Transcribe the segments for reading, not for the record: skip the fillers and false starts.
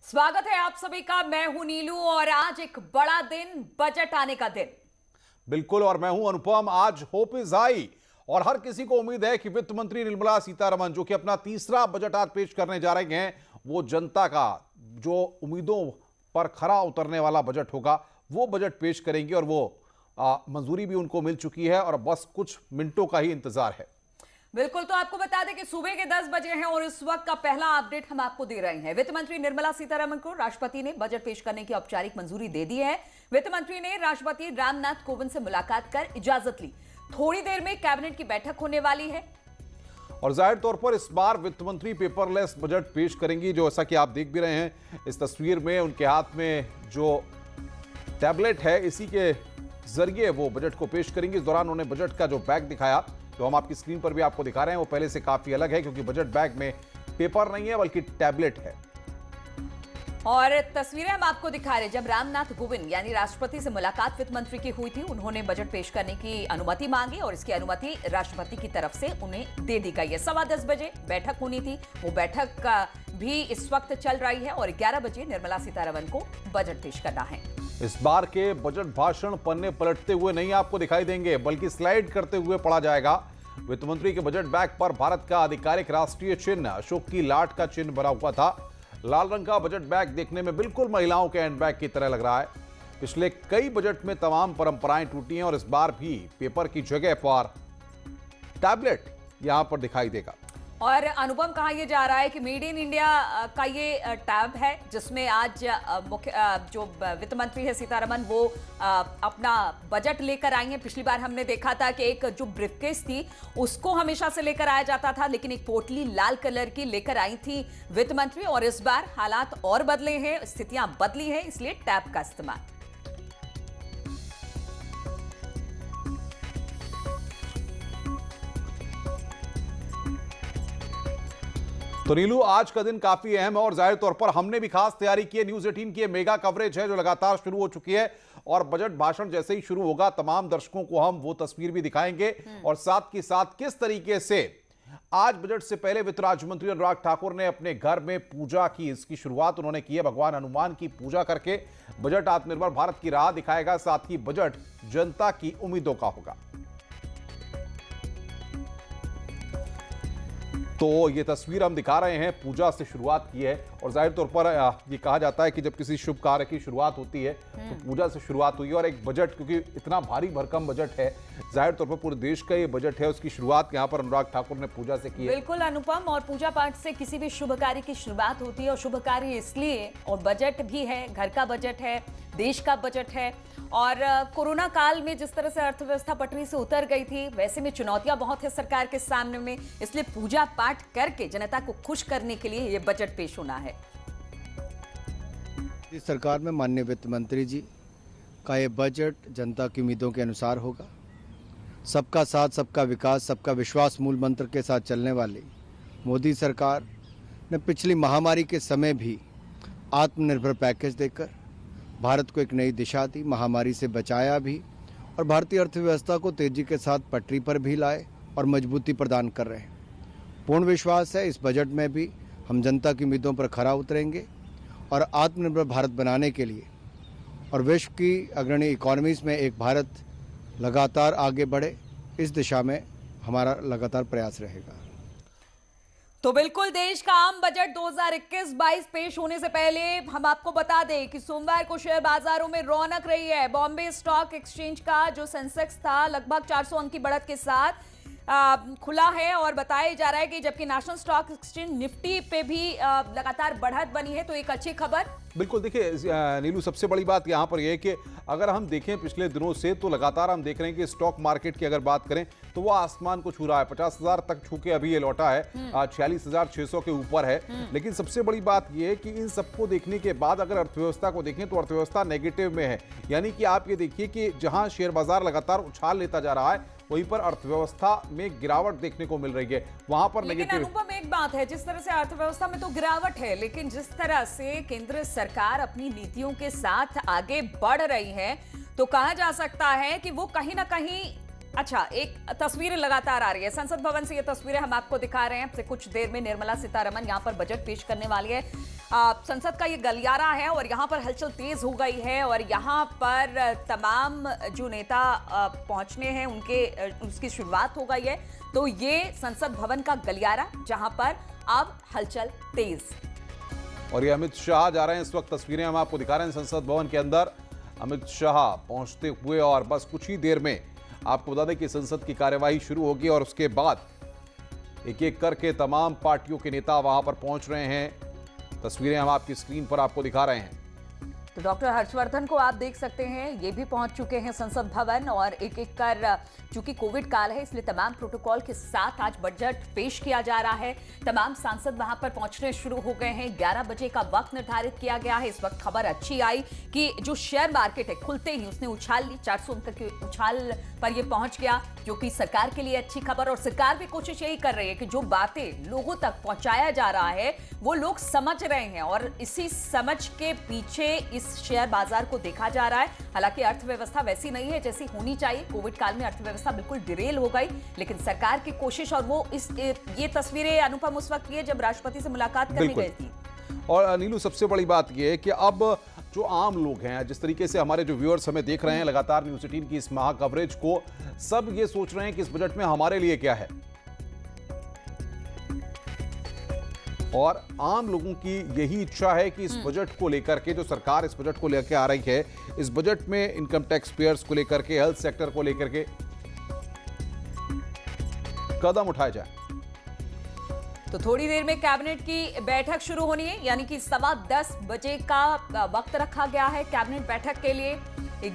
स्वागत है आप सभी का। मैं हूं नीलू और आज एक बड़ा दिन, बजट आने का दिन। बिल्कुल, और मैं हूं अनुपम। आज होप इज हाई और हर किसी को उम्मीद है कि वित्त मंत्री निर्मला सीतारमण जो कि अपना तीसरा बजट आज पेश करने जा रहे हैं, वो जनता का जो उम्मीदों पर खरा उतरने वाला बजट होगा वो बजट पेश करेंगे। और वो मंजूरी भी उनको मिल चुकी है और बस कुछ मिनटों का ही इंतजार है। बिल्कुल, तो आपको बता दें कि सुबह के 10 बजे हैं और इस वक्त का पहला अपडेट हम आपको दे रहे हैं। वित्त मंत्री निर्मला सीतारमण को राष्ट्रपति ने बजट पेश करने की औपचारिक मंजूरी दे दी है। वित्त मंत्री ने राष्ट्रपति रामनाथ कोविंद से मुलाकात कर इजाजत ली। थोड़ी देर में कैबिनेट की बैठक होने वाली है और जाहिर तौर पर इस बार वित्त मंत्री पेपरलेस बजट पेश करेंगी। जो ऐसा कि आप देख भी रहे हैं इस तस्वीर में, उनके हाथ में जो टैबलेट है इसी के जरिए वो बजट को पेश करेंगी। इस दौरान उन्होंने बजट का जो बैग दिखाया, जो हम आपकी स्क्रीन पर भी आपको दिखा रहे हैं, वो पहले से काफी अलग है क्योंकि बजट बैग में पेपर नहीं है बल्कि टैबलेट है। और तस्वीरें हम आपको दिखा रहे हैं। जब रामनाथ कोविंद यानी राष्ट्रपति से मुलाकात वित्त मंत्री की हुई थी, उन्होंने बजट पेश करने की अनुमति मांगी और इसकी अनुमति राष्ट्रपति की तरफ से उन्हें दे दी गई है। 10:15 बजे बैठक होनी थी, वो बैठक भी इस वक्त चल रही है और 11 बजे निर्मला सीतारमण को बजट पेश करना है। इस बार के बजट भाषण पन्ने पलटते हुए नहीं आपको दिखाई देंगे बल्कि स्लाइड करते हुए पढ़ा जाएगा। वित्त मंत्री के बजट बैग पर भारत का आधिकारिक राष्ट्रीय चिन्ह अशोक की लाट का चिन्ह बना हुआ था। लाल रंग का बजट बैग देखने में बिल्कुल महिलाओं के हैंडबैग की तरह लग रहा है। पिछले कई बजट में तमाम परंपराएं टूटी हैं और इस बार भी पेपर की जगह पर टैबलेट यहां पर दिखाई देगा। और अनुपम, कहा यह जा रहा है कि मेड इन इंडिया का ये टैब है जिसमें आज मुख्य जो वित्त मंत्री है सीतारमण वो अपना बजट लेकर आई हैं। पिछली बार हमने देखा था कि एक जो ब्रीफकेस थी उसको हमेशा से लेकर आया जाता था, लेकिन एक पोटली लाल कलर की लेकर आई थी वित्त मंत्री। और इस बार हालात और बदले हैं, स्थितियां बदली हैं, इसलिए टैब का इस्तेमाल। तो नीलू, आज का दिन काफी अहम है और जाहिर तौर पर हमने भी खास तैयारी की है। न्यूज 18 की मेगा कवरेज है जो लगातार शुरू हो चुकी है और बजट भाषण जैसे ही शुरू होगा तमाम दर्शकों को हम वो तस्वीर भी दिखाएंगे और साथ के साथ किस तरीके से आज बजट से पहले वित्त राज्य मंत्री अनुराग ठाकुर ने अपने घर में पूजा की। इसकी शुरुआत उन्होंने की है भगवान हनुमान की पूजा करके। बजट आत्मनिर्भर भारत की राह दिखाएगा, साथ ही बजट जनता की उम्मीदों का होगा। तो ये तस्वीर हम दिखा रहे हैं, पूजा से शुरुआत की है और जाहिर तौर पर ये कहा जाता है कि जब किसी शुभ कार्य की शुरुआत होती है तो पूजा से शुरुआत हुई है। और एक बजट, क्योंकि इतना भारी भरकम बजट है, जाहिर तौर पर पूरे देश का ये बजट है, उसकी शुरुआत यहाँ पर अनुराग ठाकुर ने पूजा से की है। बिल्कुल अनुपम, और पूजा पाठ से किसी भी शुभ कार्य की शुरुआत होती है और शुभ कार्य इसलिए, और बजट भी है, घर का बजट है, देश का बजट है। और कोरोना काल में जिस तरह से अर्थव्यवस्था पटरी से उतर गई थी, वैसे में चुनौतियां बहुत है सरकार के सामने में, इसलिए पूजा पाठ करके जनता को खुश करने के लिए ये बजट पेश होना है। इस सरकार में माननीय वित्त मंत्री जी का ये बजट जनता की उम्मीदों के अनुसार होगा। सबका साथ, सबका विकास, सबका विश्वास मूल मंत्र के साथ चलने वाली मोदी सरकार ने पिछली महामारी के समय भी आत्मनिर्भर पैकेज देकर भारत को एक नई दिशा दी, महामारी से बचाया भी और भारतीय अर्थव्यवस्था को तेजी के साथ पटरी पर भी लाए और मजबूती प्रदान कर रहे हैं। पूर्ण विश्वास है इस बजट में भी हम जनता की उम्मीदों पर खरा उतरेंगे और आत्मनिर्भर भारत बनाने के लिए और विश्व की अग्रणी इकोनॉमीज में एक भारत लगातार आगे बढ़े, इस दिशा में हमारा लगातार प्रयास रहेगा। तो बिल्कुल, देश का आम बजट 2021-22 पेश होने से पहले हम आपको बता दें कि सोमवार को शेयर बाजारों में रौनक रही है। बॉम्बे स्टॉक एक्सचेंज का जो सेंसेक्स था लगभग 400 अंक की बढ़त के साथ खुला है और बताया जा रहा है कि जबकि नेशनल स्टॉक एक्सचेंज निफ्टी पे भी लगातार बढ़त बनी है। तो एक अच्छी खबर। बिल्कुल, देखिए नीलू, सबसे बड़ी बात यहाँ पर यह है कि अगर हम देखें पिछले दिनों से तो लगातार हम देख रहे हैं कि स्टॉक मार्केट की अगर बात करें तो वो आसमान को छू रहा है। 50,000 तक छू के अभी ये लौटा है, 46,600 के ऊपर है। लेकिन सबसे बड़ी बात यह है कि इन सबको देखने के बाद अगर अर्थव्यवस्था को देखें तो अर्थव्यवस्था नेगेटिव में है। यानी कि आप ये देखिए कि जहां शेयर बाजार लगातार उछाल लेता जा रहा है वहीं पर अर्थव्यवस्था में गिरावट देखने को मिल रही है, वहां पर नेगेटिव। अनुपम, एक बात है, जिस तरह से अर्थव्यवस्था में तो गिरावट है, लेकिन जिस तरह से केंद्र सरकार अपनी नीतियों के साथ आगे बढ़ रही है तो कहा जा सकता है कि वो कहीं ना कहीं अच्छा, एक तस्वीर लगातार आ रही है संसद भवन से। ये तस्वीरें हम आपको दिखा रहे हैं। कुछ देर में निर्मला सीतारमण यहां पर बजट पेश करने वाली है। संसद का ये गलियारा है और यहां पर हलचल तेज हो गई है और यहां पर तमाम जो नेता पहुंचने हैं उसकी शुरुआत हो गई है। तो ये संसद भवन का गलियारा जहां पर अब हलचल तेज। और ये अमित शाह जा रहे हैं। इस वक्त तस्वीरें हम आपको दिखा रहे हैं संसद भवन के अंदर अमित शाह पहुंचते हुए, और बस कुछ ही देर में आपको बता दें कि संसद की कार्यवाही शुरू होगी और उसके बाद एक एक करके तमाम पार्टियों के नेता वहां पर पहुंच रहे हैं। तस्वीरें हम आपकी स्क्रीन पर आपको दिखा रहे हैं। तो डॉक्टर हर्षवर्धन को आप देख सकते हैं, ये भी पहुंच चुके हैं संसद भवन और एक एक कर, चूंकि कोविड काल है इसलिए तमाम प्रोटोकॉल के साथ आज बजट पेश किया जा रहा है। तमाम सांसद वहां पर पहुंचने शुरू हो गए हैं। 11 बजे का वक्त निर्धारित किया गया है। इस वक्त खबर अच्छी आई कि जो शेयर मार्केट है खुलते ही उसने उछाल ली, 400 अंक की उछाल पर यह पहुंच गया, जो कि सरकार के लिए अच्छी खबर। और सरकार भी कोशिश यही कर रही है कि जो बातें लोगों तक पहुंचाया जा रहा है वो लोग समझ रहे हैं और इसी समझ के पीछे इस शेयर बाजार को देखा जा रहा है। हालांकि अर्थव्यवस्था वैसी नहीं है जैसी होनी चाहिए। कोविड काल में अर्थव्यवस्था बिल्कुल डिरेल हो गई, लेकिन सरकार की कोशिश, और वो ये तस्वीरें अनुपम उस वक्त की है जब राष्ट्रपति से मुलाकात करने गई थी। और नीलू, सबसे बड़ी बात यह है कि अब जो आम लोग हैं, जिस तरीके से हमारे जो व्यूअर्स हमें देख रहे हैं लगातार न्यूज़ 18 की इस महा कवरेज को, सब ये सोच रहे हैं कि इस बजट में हमारे लिए क्या है। और आम लोगों की यही इच्छा है कि इस बजट को लेकर के, जो सरकार इस बजट को लेकर आ रही है, इस बजट में इनकम टैक्स पेयर्स को लेकर के, हेल्थ सेक्टर को लेकर के कदम उठाए जाए। तो थोड़ी देर में कैबिनेट की बैठक शुरू होनी है, यानी कि 10:15 बजे का वक्त रखा गया है कैबिनेट बैठक के लिए।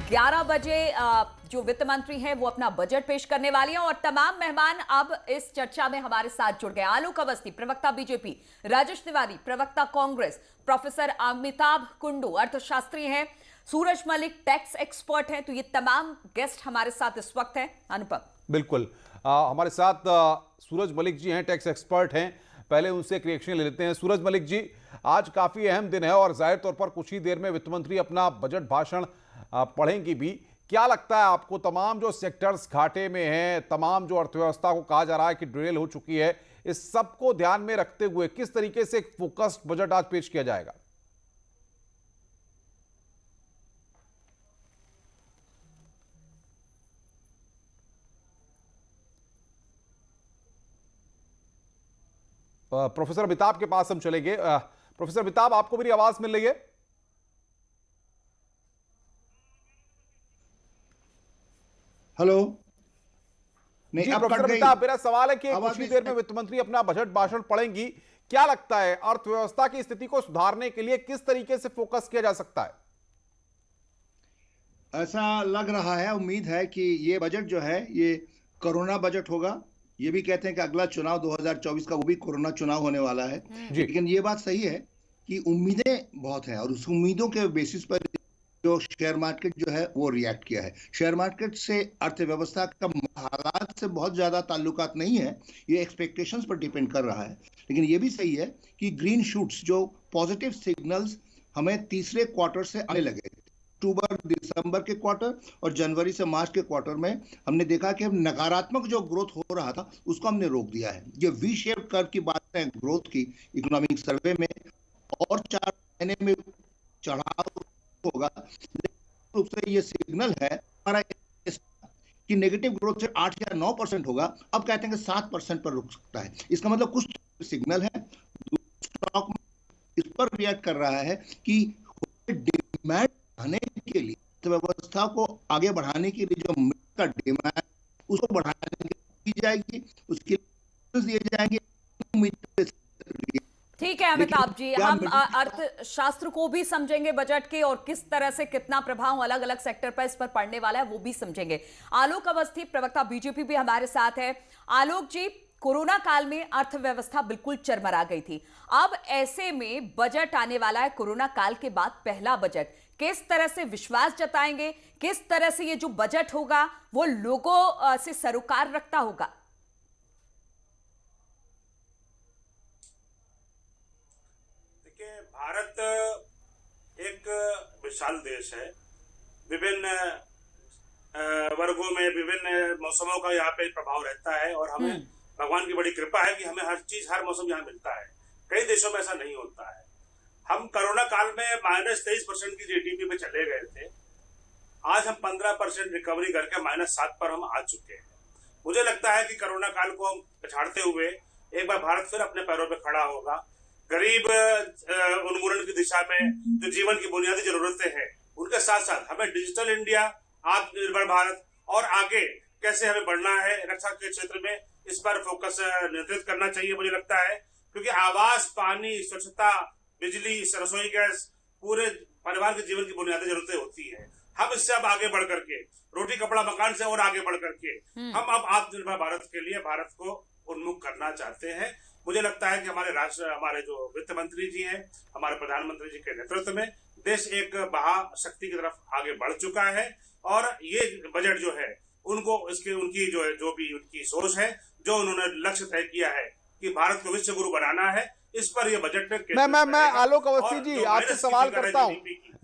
11 बजे जो वित्त मंत्री हैं वो अपना बजट पेश करने वाली हैं और तमाम मेहमान अब इस चर्चा में हमारे साथ जुड़ गए। आलोक अवस्थी, प्रवक्ता बीजेपी, राजेश तिवारी, प्रवक्ता कांग्रेस, प्रोफेसर अमिताभ कुंडू, अर्थशास्त्री हैं, सूरज मलिक, टैक्स एक्सपर्ट हैं। तो ये तमाम गेस्ट हमारे साथ इस वक्त हैं। अनुपम, बिल्कुल, हमारे साथ सूरज मलिक जी हैं, टैक्स एक्सपर्ट हैं। पहले उनसे एक रिएक्शन ले लेते हैं। सूरज मलिक जी, आज काफी अहम दिन है और जाहिर तौर पर कुछ ही देर में वित्त मंत्री अपना बजट भाषण पढ़ेंगी भी। क्या लगता है आपको, तमाम जो सेक्टर्स घाटे में हैं, तमाम जो अर्थव्यवस्था को कहा जा रहा है कि ड्रेल हो चुकी है, इस सब को ध्यान में रखते हुए किस तरीके से एक फोकस्ड बजट आज पेश किया जाएगा? प्रोफेसर अमिताभ के पास हम चलेंगे। प्रोफेसर अमिताभ, आपको मेरी आवाज मिल रही है? हेलो। नहीं, प्रोफेसर अमिताभ, मेरा सवाल है कि कुछ ही देर में वित्त मंत्री अपना बजट भाषण पढ़ेंगी। क्या लगता है, अर्थव्यवस्था की स्थिति को सुधारने के लिए किस तरीके से फोकस किया जा सकता है? ऐसा लग रहा है, उम्मीद है कि ये बजट जो है ये कोरोना बजट होगा। ये भी कहते हैं कि अगला चुनाव 2024 का वो भी कोरोना चुनाव होने वाला है। लेकिन ये बात सही है कि उम्मीदें बहुत हैं और उस उम्मीदों के बेसिस पर जो शेयर मार्केट जो है वो रिएक्ट किया है। शेयर मार्केट से अर्थव्यवस्था का हालात से बहुत ज्यादा ताल्लुकात नहीं है, ये एक्सपेक्टेशंस पर डिपेंड कर रहा है। लेकिन ये भी सही है कि ग्रीन शूट्स, जो पॉजिटिव सिग्नल्स हमें तीसरे क्वार्टर से आने लगे। अक्टूबर दिसंबर के क्वार्टर और जनवरी से मार्च के क्वार्टर में हमने देखा कि नकारात्मक जो ग्रोथ हो रहा था उसको हमने रोक दिया है। ये वी शेप कर्व की बात है ग्रोथ की, इकोनॉमिक सर्वे में और 4 महीने में चढ़ाव होगा। रूप से ये सिग्नल है हमारा कि नेगेटिव ग्रोथ से 8 या 9% होगा, अब कहते हैं कि 7% पर रुक सकता है। इसका मतलब कुछ सिग्नल है। स्टॉक इस पर रिएक्ट कर रहा है कि डिमांड बढ़ाने के लिए, अर्थव्यवस्था को आगे बढ़ाने के लिए जो का डिमांड उसको बढ़ाने की जाएगी, उसके दिए जाएंगे। ठीक है अमिताभ जी, हम अर्थशास्त्र को भी समझेंगे बजट के और किस तरह से कितना प्रभाव अलग अलग सेक्टर पर इस पर पड़ने वाला है वो भी समझेंगे। आलोक अवस्थी, प्रवक्ता बीजेपी, भी हमारे साथ है। आलोक जी, कोरोना काल में अर्थव्यवस्था बिल्कुल चरमरा गई थी। अब ऐसे में बजट आने वाला है, कोरोना काल के बाद पहला बजट। किस तरह से विश्वास जताएंगे, किस तरह से ये जो बजट होगा वो लोगों से सरोकार रखता होगा? देखिए, भारत एक विशाल देश है, विभिन्न वर्गों में, विभिन्न मौसमों का यहाँ पे प्रभाव रहता है और हमें भगवान की बड़ी कृपा है कि हमें हर चीज, हर मौसम यहाँ मिलता है। कई देशों में ऐसा नहीं होता है। हम कोरोना काल में -23% की जीडीपी पे चले गए थे। आज हम 15% रिकवरी करके -7 पर हम आ चुके हैं। मुझे लगता है कि कोरोना काल को हम पछाड़ते हुए एक बार भारत फिर अपने पैरों पे खड़ा होगा। गरीब उन्मूलन की दिशा में जो जीवन की बुनियादी जरूरतें हैं, उनके साथ साथ हमें डिजिटल इंडिया, आत्मनिर्भर भारत और आगे कैसे हमें बढ़ना है रक्षा के क्षेत्र में, इस पर फोकस नियंत्रित करना चाहिए मुझे लगता है। क्योंकि आवास, पानी, स्वच्छता, बिजली, रसोई गैस पूरे परिवार के जीवन की बुनियादी जरूरतें होती है। हम इससे अब आगे बढ़ करके, रोटी कपड़ा मकान से और आगे बढ़ करके हम अब आत्मनिर्भर भारत के लिए भारत को उन्मुख करना चाहते हैं। मुझे लगता है कि हमारे जो वित्त मंत्री जी हैं, हमारे प्रधानमंत्री जी के नेतृत्व में देश एक महाशक्ति की तरफ आगे बढ़ चुका है। और ये बजट जो है उनकी जो भी उनकी सोच है, जो उन्होंने लक्ष्य तय किया है कि भारत को विश्व गुरु बनाना है, इस पर यह बजट मैं आलोक अवस्थी जी आपसे सवाल करता हूं।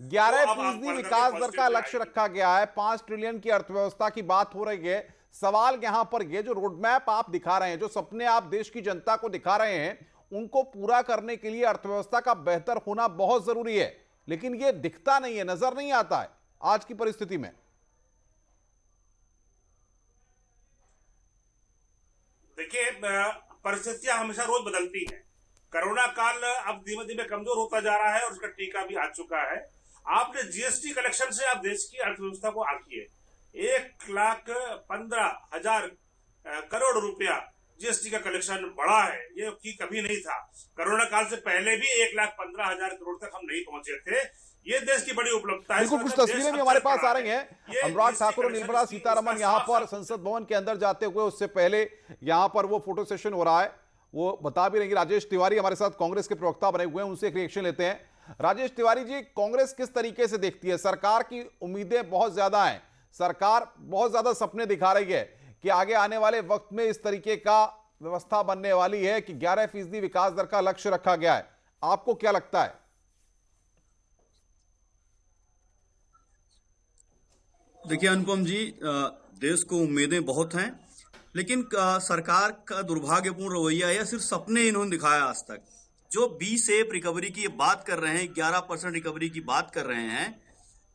11% विकास दर का लक्ष्य रखा गया है, 5 ट्रिलियन की अर्थव्यवस्था की बात हो रही है। सवाल यहां पर ये जो रोडमैप आप दिखा रहे हैं, जो सपने आप देश की जनता को दिखा रहे हैं, उनको पूरा करने के लिए अर्थव्यवस्था का बेहतर होना बहुत जरूरी है, लेकिन ये दिखता नहीं है, नजर नहीं आता है आज की परिस्थिति में। देखिए, परिस्थितियां हमेशा रोज बदलती हैं। कोरोना काल अब धीमे धीमे कमजोर होता जा रहा है और उसका टीका भी आ चुका है। आपने जीएसटी कलेक्शन से आप देश की अर्थव्यवस्था को आंकिए, 1,15,000 करोड़ रुपया जीएसटी का कलेक्शन बढ़ा है, ये की कभी नहीं था। कोरोना काल से पहले भी 1,15,000 करोड़ तक हम नहीं पहुंचे थे। ये देश की बड़ी उपलब्धता है। बिल्कुल, कुछ तस्वीरें भी हमारे पास आ रही हैं। अनुराग ठाकुर और निर्मला सीतारमण यहां पर संसद भवन के अंदर जाते हुए, उससे पहले यहां पर वो फोटो सेशन हो रहा है, वो बता भी रही। राजेश तिवारी हमारे साथ कांग्रेस के प्रवक्ता बने हुए हैं, उनसे एक रिएक्शन लेते हैं। राजेश तिवारी जी, कांग्रेस किस तरीके से देखती है? सरकार की उम्मीदें बहुत ज्यादा हैं, सरकार बहुत ज्यादा सपने दिखा रही है कि आगे आने वाले वक्त में इस तरीके का व्यवस्था बनने वाली है कि 11% विकास दर का लक्ष्य रखा गया है। आपको क्या लगता है? देखिए अनुपम जी, देश को उम्मीदें बहुत हैं, लेकिन सरकार का दुर्भाग्यपूर्ण रवैया है, सिर्फ सपने इन्होंने दिखाया आज तक। जो 20 रिकवरी की बात कर रहे हैं, 11% रिकवरी की बात कर रहे हैं,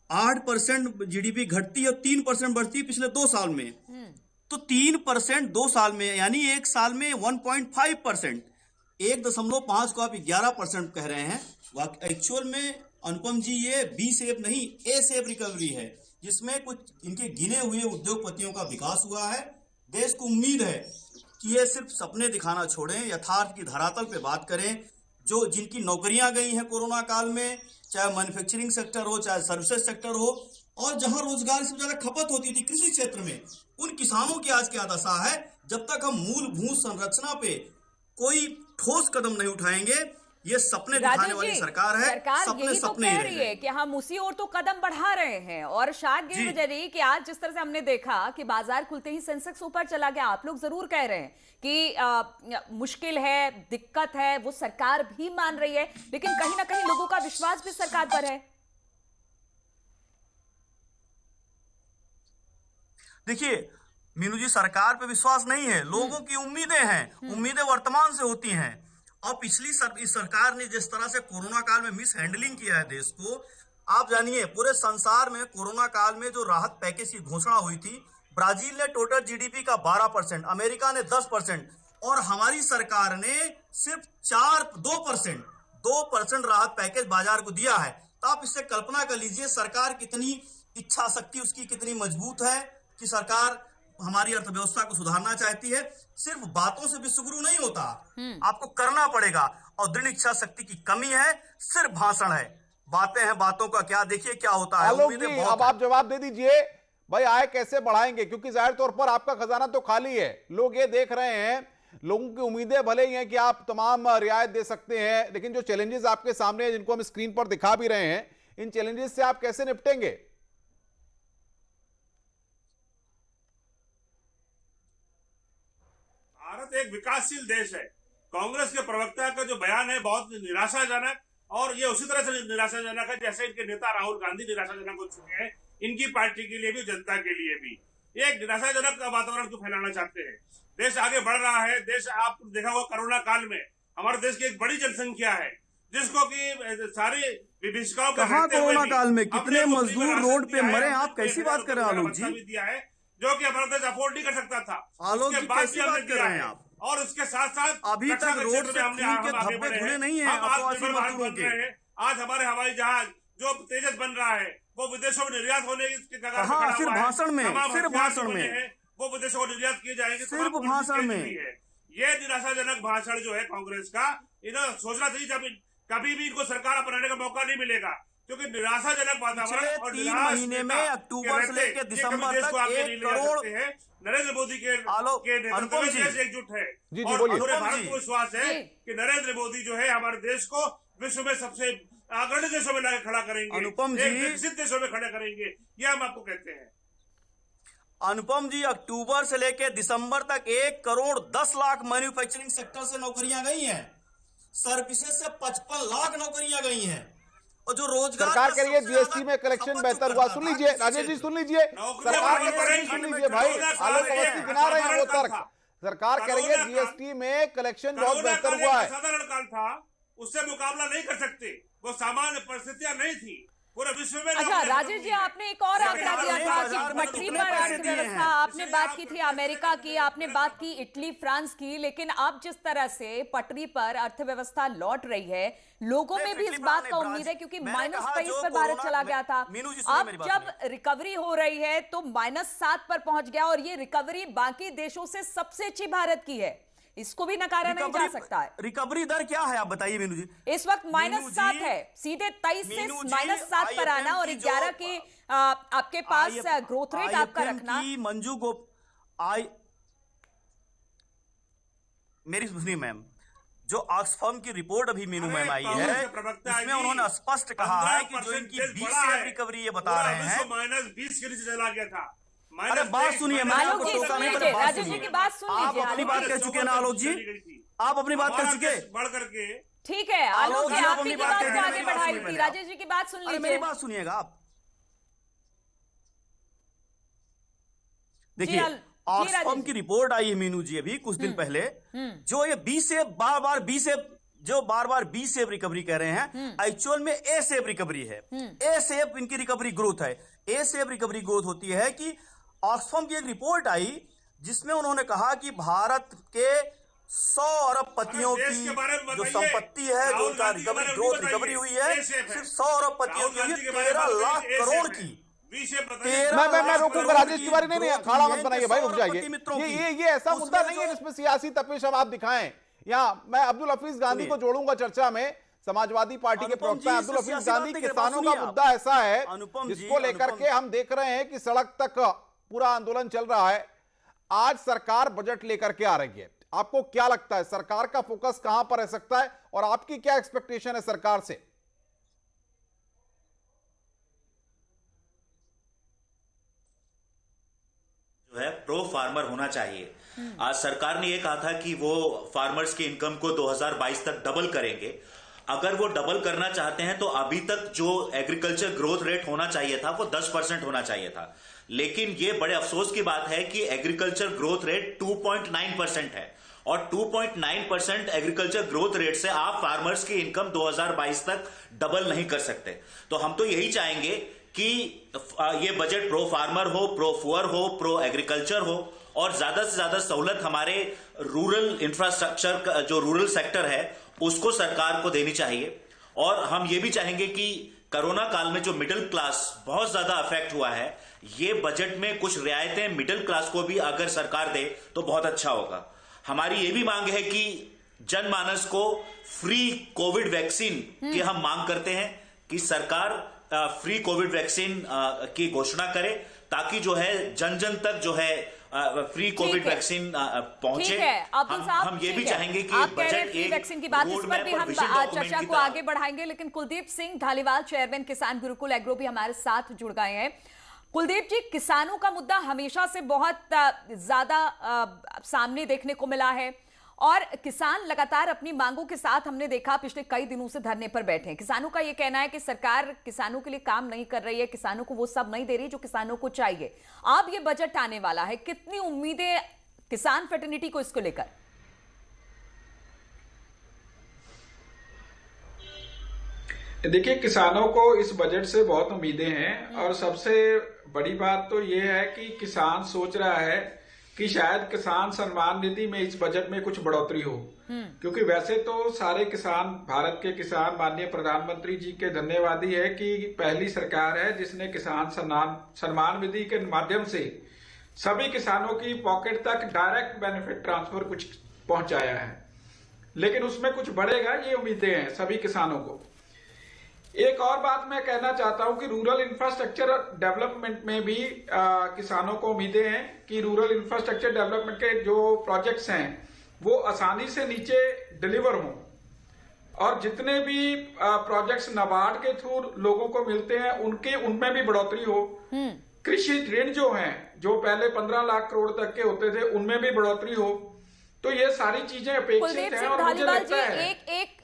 8% जीडीपी घटती है और 3% बढ़ती है पिछले 2 साल में। तो 3% 2 साल में, यानी एक साल में 1.5%, 1.5 को आप 11% कह रहे हैं। एक्चुअल में अनुपम जी ये बी शेप नहीं, ए शेप रिकवरी है, जिसमें कुछ इनके गिने हुए उद्योगपतियों का विकास हुआ है। देश को उम्मीद है कि ये सिर्फ सपने दिखाना छोड़ें, यथार्थ की धरातल पे बात करें। जो जिनकी नौकरियां गई हैं कोरोना काल में, चाहे मैन्युफैक्चरिंग सेक्टर हो, चाहे सर्विसेज सेक्टर हो, और जहां रोजगार से ज्यादा खपत होती थी कृषि क्षेत्र में, उन किसानों की आज क्या दशा है। जब तक हम मूलभूत संरचना पे कोई ठोस कदम नहीं उठाएंगे, ये सपने दिखाने वाली सरकार है। सरकार सपने यही तो सपने कह रही है कि हम उसी ओर तो कदम बढ़ा रहे हैं। और शायद ये वजह रही कि आज जिस तरह से हमने देखा कि बाजार खुलते ही सेंसेक्स ऊपर चला गया। आप लोग जरूर कह रहे हैं कि मुश्किल है, दिक्कत है, वो सरकार भी मान रही है, लेकिन कहीं ना कहीं लोगों का विश्वास भी सरकार पर है। देखिए मीनू जी, सरकार पे विश्वास नहीं है, लोगों की उम्मीदें हैं। उम्मीदें वर्तमान से होती हैं। और पिछली इस सरकार ने जिस तरह से कोरोना काल में मिस हैंडलिंग किया है देश को, आप जानिए पूरे संसार में कोरोना काल में जो राहत पैकेज की घोषणा हुई थी, ब्राजील ने टोटल जीडीपी का 12%, अमेरिका ने 10%, और हमारी सरकार ने सिर्फ 2% राहत पैकेज बाजार को दिया है। तो आप इससे कल्पना कर लीजिए सरकार कितनी इच्छा शक्ति उसकी कितनी मजबूत है कि सरकार हमारी अर्थव्यवस्था को सुधारना चाहती है। सिर्फ बातों से विश्वगुरु नहीं होता, आपको करना पड़ेगा। और दृढ़ इच्छा शक्ति की कमी है, सिर्फ भाषण है, बातें हैं, बातों का क्या, देखिए क्या होता है। आलोक जी, अब आप जवाब दे दीजिए भाई, आय कैसे बढ़ाएंगे? क्योंकि जाहिर तौर पर आपका खजाना तो खाली है। लोग ये देख रहे हैं, लोगों की उम्मीदें भले ही हैं कि आप तमाम रियायत दे सकते हैं, लेकिन जो चैलेंजेस आपके सामने हैं, जिनको हम स्क्रीन पर दिखा भी रहे हैं, इन चैलेंजेस से आप कैसे निपटेंगे? भारत एक विकासशील देश है। कांग्रेस के प्रवक्ता का जो बयान है बहुत निराशाजनक, और ये उसी तरह से निराशाजनक है जैसे इनके नेता राहुल गांधी निराशाजनक हो चुके हैं। इनकी पार्टी के लिए भी, जनता के लिए भी। एक निराशाजनक वातावरण को फैलाना चाहते हैं। देश आगे बढ़ रहा है। देश, आप देखा होगा कोरोना काल में हमारे देश की एक बड़ी जनसंख्या है जिसको कि सारी विभिषिकाओं का कहाँ कोरोना काल में कितने मजदूर रोड पे मरे, आप कैसी बात कर रहे हैं आलोक जी? दिया है जो कि हमारा देश अफोर्ड नहीं कर सकता था। आलोक जी कैसी बात कर रहे हैं आप? और उसके साथ साथ अभी तक रोड पे खून के धब्बे धुले नहीं है अप्रवासी मजदूरों के। आज हमारे हवाई जहाज जो तेजस बन रहा है वो विदेशों में निर्यात होने की कगार पर खड़ा सिर्फ हुआ है। भाषण में, सिर्फ भाषण में वो विदेशों को निर्यात किए जाएंगे, सिर्फ भाषण में। ये निराशाजनक भाषण जो है कांग्रेस का, इन्हें सोचना चाहिए जब कभी भी इनको सरकार अपनाने का मौका नहीं मिलेगा, क्योंकि निराशाजनक वातावरण और 3 महीने में अक्टूबर से लेकर दिसंबर तक 1 करोड़ नरेंद्र मोदी के नेतृत्व में देश एकजुट है। और पूरे भारत को विश्वास है कि नरेंद्र मोदी जो है हमारे देश को विश्व में सबसे अग्रणी देशों में लाकर खड़ा करेंगे, अनुपम जी, एक विकसित देशों में खड़े करेंगे, ये हम आपको कहते हैं। अनुपम जी, अक्टूबर से लेकर दिसंबर तक 1 करोड़ 10 लाख मैन्युफैक्चरिंग सेक्टर से नौकरियां गई हैं, सर्विसेज से 55 लाख नौकरियां गई हैं, और जो रोजगार सरकार कह रही है जीएसटी में कलेक्शन बेहतर हुआ। सुन लीजिए राजेश जी, सुन लीजिए, सरकार के तर्क सुन लीजिए भाई, आलोक अवस्थी गिना रहे हैं वो तर्क। सरकार कह रही है जीएसटी में कलेक्शन बहुत बेहतर हुआ है। साधारण काल था, उससे मुकाबला नहीं कर सकते, वो सामान्य परिस्थितियां नहीं थी पूरे विश्व में। अच्छा राजेश जी, आपने एक और आंकड़ा दिया था कि पटरी पर अर्थव्यवस्था, आपने बात की थी अमेरिका की, आपने बात की इटली फ्रांस की, लेकिन अब जिस तरह से पटरी पर अर्थव्यवस्था लौट रही है, लोगों में भी इस बात का उम्मीद है, क्योंकि -23 पर भारत चला गया था, अब जब रिकवरी हो रही है तो -7 पर पहुंच गया, और ये रिकवरी बाकी देशों से सबसे अच्छी भारत की है, इसको भी नकारा नहीं जा सकता है। रिकवरी दर क्या है आप बताइए मीनू जी? इस वक्त -7 है, सीधे 23 से -7 पर आना और 11 की आपके पास ग्रोथ रेट आपका रखना। मंजू मेरी सुनिए मैम, जो ऑक्सफर्म की रिपोर्ट अभी मीनू मैम आई है उसमें उन्होंने स्पष्ट कहा है कि जो इनकी 20 से रिकवरी ये बता रहे हैं, -20 के नीचे चला गया था। अरे बात सुनिए, मैं आपको टोका नहीं, पहले बात राजेश जी की बात सुन आप लीजिए। अपनी बात कर चुके हैं ना आलोक जी, आप अपनी बात कर चुके, बढ़ करके ठीक है आलोक जी, आप आपकी अपनी बात बात को कह आगे दीजिए, बढ़ाई मेरी थी, बात राजेश जी की बात सुन अरे मेरी लीजिए। बात सुनिएगा आप। जी, देखिए ऑक्सफर्म राजेश की रिपोर्ट आई है मीनू जी अभी कुछ दिन पहले, जो ये बी से बार-बार बी सेप रिकवरी कह रहे हैं, एक्चुअल में ए सेप रिकवरी है। ए सेप इनकी रिकवरी ग्रोथ है। ए सेप रिकवरी ग्रोथ होती है कि ऑक्सफर्म की एक रिपोर्ट आई जिसमें उन्होंने कहा कि भारत के 100 अरबपतियों की जो संपत्ति है, जो उनका रिकवरी हुई है, सिर्फ 100 अरबपतियों की 13 लाख करोड़ की। मैं रोकूंगा राजेश तिवारी, नहीं अखाड़ा मत बनाइए भाई, रुक जाइए। ये ऐसा मुद्दा नहीं है जिसमें सियासी तपिश अब आप दिखाएं। यहाँ मैं अब्दुल हफीज गांधी को जोड़ूंगा चर्चा में। समाजवादी पार्टी के प्रवक्ता अब्दुल हफीज गांधी, किसानों का मुद्दा ऐसा है जिसको लेकर के हम देख रहे हैं कि सड़क तक पूरा आंदोलन चल रहा है। आज सरकार बजट लेकर के आ रही है, आपको क्या लगता है सरकार का फोकस कहां पर रह सकता है और आपकी क्या एक्सपेक्टेशन है सरकार से? जो है प्रो फार्मर होना चाहिए। आज सरकार ने यह कहा था कि वो फार्मर्स की इनकम को 2022 तक डबल करेंगे। अगर वो डबल करना चाहते हैं तो अभी तक जो एग्रीकल्चर ग्रोथ रेट होना चाहिए था वो 10% होना चाहिए था, लेकिन ये बड़े अफसोस की बात है कि एग्रीकल्चर ग्रोथ रेट 2.9% है, और 2.9% एग्रीकल्चर ग्रोथ रेट से आप फार्मर्स की इनकम 2022 तक डबल नहीं कर सकते। तो हम तो यही चाहेंगे कि ये बजट प्रो फार्मर हो, प्रो पुअर हो, प्रो एग्रीकल्चर हो, और ज्यादा से ज्यादा सहूलत हमारे रूरल इंफ्रास्ट्रक्चर का जो रूरल सेक्टर है उसको सरकार को देनी चाहिए। और हम ये भी चाहेंगे कि कोरोना काल में जो मिडिल क्लास बहुत ज्यादा अफेक्ट हुआ है, ये बजट में कुछ रियायतें मिडिल क्लास को भी अगर सरकार दे तो बहुत अच्छा होगा। हमारी ये भी मांग है कि जनमानस को फ्री कोविड वैक्सीन की हम मांग करते हैं कि सरकार फ्री कोविड वैक्सीन की घोषणा करे, ताकि जो है जन जन तक जो है फ्री कोविड वैक्सीन पहुंचे। हम ये भी चाहेंगे कि बजट फ्री वैक्सीन की बात, इस पर भी हम चर्चा को आगे बढ़ाएंगे, लेकिन कुलदीप सिंह धालीवाल, चेयरमैन किसान गुरुकुल एग्रो, भी हमारे साथ जुड़ गए हैं। कुलदीप जी, किसानों का मुद्दा हमेशा से बहुत ज्यादा सामने देखने को मिला है, और किसान लगातार अपनी मांगों के साथ हमने देखा पिछले कई दिनों से धरने पर बैठे हैं। किसानों का यह कहना है कि सरकार किसानों के लिए काम नहीं कर रही है, किसानों को वो सब नहीं दे रही जो किसानों को चाहिए। अब ये बजट आने वाला है, कितनी उम्मीदें किसान फ्रेटर्निटी को इसको लेकर? देखिए, किसानों को इस बजट से बहुत उम्मीदें हैं और सबसे बड़ी बात तो ये है कि किसान सोच रहा है कि शायद किसान सम्मान निधि में इस बजट में कुछ बढ़ोतरी हो, क्योंकि वैसे तो सारे किसान, भारत के किसान माननीय प्रधानमंत्री जी के धन्यवादी है कि पहली सरकार है जिसने किसान सम्मान निधि के माध्यम से सभी किसानों की पॉकेट तक डायरेक्ट बेनिफिट ट्रांसफर कुछ पहुंचाया है। लेकिन उसमें कुछ बढ़ेगा, ये उम्मीदें हैं सभी किसानों को। एक और बात मैं कहना चाहता हूं कि रूरल इंफ्रास्ट्रक्चर डेवलपमेंट में भी किसानों को उम्मीदें हैं कि रूरल इंफ्रास्ट्रक्चर डेवलपमेंट के जो प्रोजेक्ट्स हैं वो आसानी से नीचे डिलीवर हों, और जितने भी प्रोजेक्ट्स नाबार्ड के थ्रू लोगों को मिलते हैं उनमें भी बढ़ोतरी हो। कृषि ऋण जो हैं, जो पहले 15 लाख करोड़ तक के होते थे, उनमें भी बढ़ोतरी हो। तो ये सारी चीजें अपेक्षित हैं। और मुझे लगता है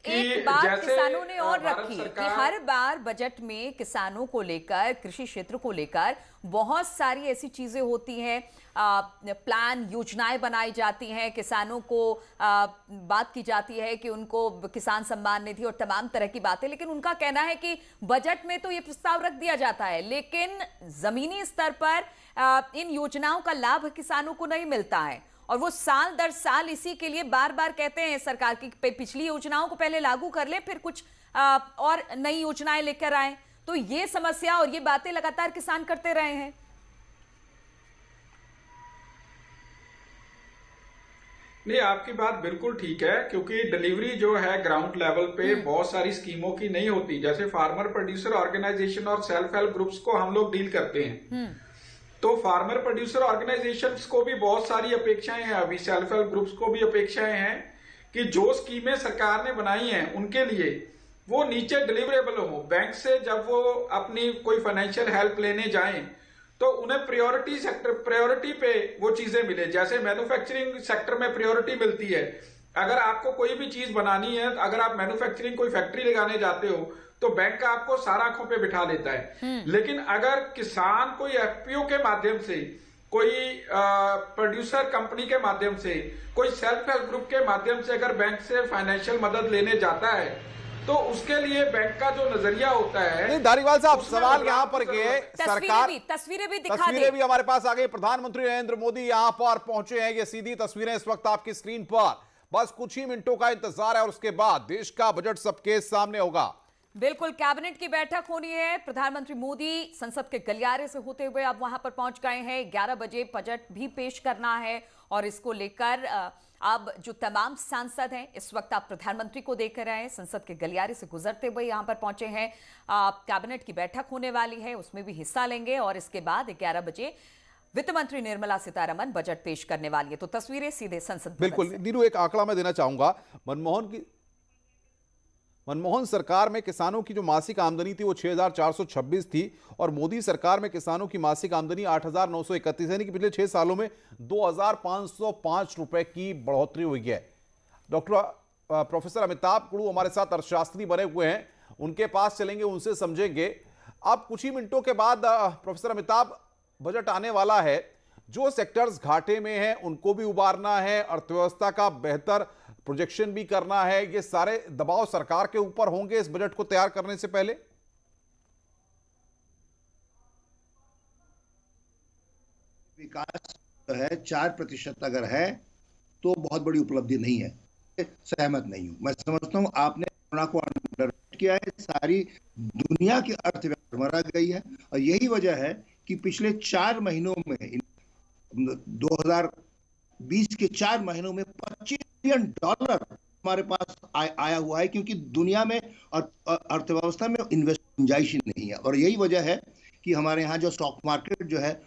एक बात किसानों ने और रखी कि हर बार बजट में किसानों को लेकर, कृषि क्षेत्र को लेकर बहुत सारी ऐसी चीजें होती हैं, प्लान, योजनाएं बनाई जाती हैं, किसानों को बात की जाती है कि उनको किसान सम्मान निधि और तमाम तरह की बातें। लेकिन उनका कहना है कि बजट में तो ये प्रस्ताव रख दिया जाता है, लेकिन जमीनी स्तर पर इन योजनाओं का लाभ किसानों को नहीं मिलता है। और वो साल दर साल इसी के लिए बार बार कहते हैं सरकार की पिछली योजनाओं को पहले लागू कर ले, फिर कुछ और नई योजनाएं लेकर आए। तो ये समस्या और ये बातें लगातार किसान करते रहे हैं। नहीं, आपकी बात बिल्कुल ठीक है, क्योंकि डिलीवरी जो है ग्राउंड लेवल पे बहुत सारी स्कीमों की नहीं होती। जैसे फार्मर प्रोड्यूसर ऑर्गेनाइजेशन और सेल्फ हेल्प ग्रुप्स को हम लोग डील करते हैं, तो फार्मर प्रोड्यूसर ऑर्गेनाइजेशंस को भी बहुत सारी अपेक्षाएं हैं, अभी सेल्फ हेल्प ग्रुप्स को भी अपेक्षाएं हैं कि जो स्कीमें सरकार ने बनाई हैं उनके लिए वो नीचे डिलीवरेबल हो। बैंक से जब वो अपनी कोई फाइनेंशियल हेल्प लेने जाएं तो उन्हें प्रायोरिटी पे वो चीजें मिले। जैसे मैन्युफैक्चरिंग सेक्टर में प्रायोरिटी मिलती है, अगर आपको कोई भी चीज बनानी है, अगर आप मैन्युफैक्चरिंग कोई फैक्ट्री लगाने जाते हो तो बैंक आपको सारा आंखों पे बिठा लेता है। लेकिन अगर किसान कोई एफपीओ के माध्यम से, कोई प्रोड्यूसर कंपनी के माध्यम से, कोई सेल्फ हेल्प ग्रुप के माध्यम से अगर बैंक से फाइनेंशियल मदद लेने जाता है तो उसके लिए बैंक का जो नजरिया होता है। धारीवाल साहब, सवाल यहाँ पर के सरकार, तस्वीरें भी हमारे पास आ गई। प्रधानमंत्री नरेंद्र मोदी यहाँ पर पहुंचे हैं, ये सीधी तस्वीरें इस वक्त आपकी स्क्रीन पर। बस कुछ ही मिनटों का इंतजार है और उसके बाद देश का बजट सबके सामने होगा। बिल्कुल, कैबिनेट की बैठक होनी है। प्रधानमंत्री मोदी संसद के गलियारे से होते हुए अब वहां पर पहुंच गए हैं। 11 बजे बजट भी पेश करना है और इसको लेकर अब जो तमाम सांसद हैं इस वक्त आप प्रधानमंत्री को देख रहे हैं, संसद के गलियारे से गुजरते हुए यहां पर पहुंचे हैं। कैबिनेट की बैठक होने वाली है, उसमें भी हिस्सा लेंगे और इसके बाद 11 बजे वित्त मंत्री निर्मला सीतारमण बजट पेश करने वाली है। तो तस्वीरें सीधे संसद। बिल्कुल नीरू, एक आंकड़ा मैं देना चाहूंगा। मनमोहन सरकार में किसानों की जो मासिक आमदनी थी वो 6,426 थी और मोदी सरकार में किसानों की मासिक आमदनी 8,931, यानी कि पिछले 6 सालों में 2,505 रुपए की बढ़ोतरी हुई है। प्रोफेसर अमिताभ कुड़ू हमारे साथ अर्थशास्त्री बने हुए हैं, उनके पास चलेंगे, उनसे समझेंगे। अब कुछ ही मिनटों के बाद प्रोफेसर अमिताभ, बजट आने वाला है, जो सेक्टर्स घाटे में हैं उनको भी उबारना है, अर्थव्यवस्था का बेहतर प्रोजेक्शन भी करना है, ये सारे दबाव सरकार के ऊपर होंगे इस बजट को तैयार करने से पहले। विकास है 4% अगर है तो बहुत बड़ी उपलब्धि नहीं है, सहमत नहीं हूं। मैं समझता हूं आपने कोरोना को अंडर किया है, सारी दुनिया की अर्थव्यवस्था मरा गई है और यही वजह है कि पिछले 4 महीनों में 2020 के 4 महीनों में $25 बिलियन हमारे पास आया हुआ है, क्योंकि दुनिया में अर्थव्यवस्था में गुंजाइश नहीं है। और यही वजह है कि हमारे यहाँ जो स्टॉक मार्केट जो है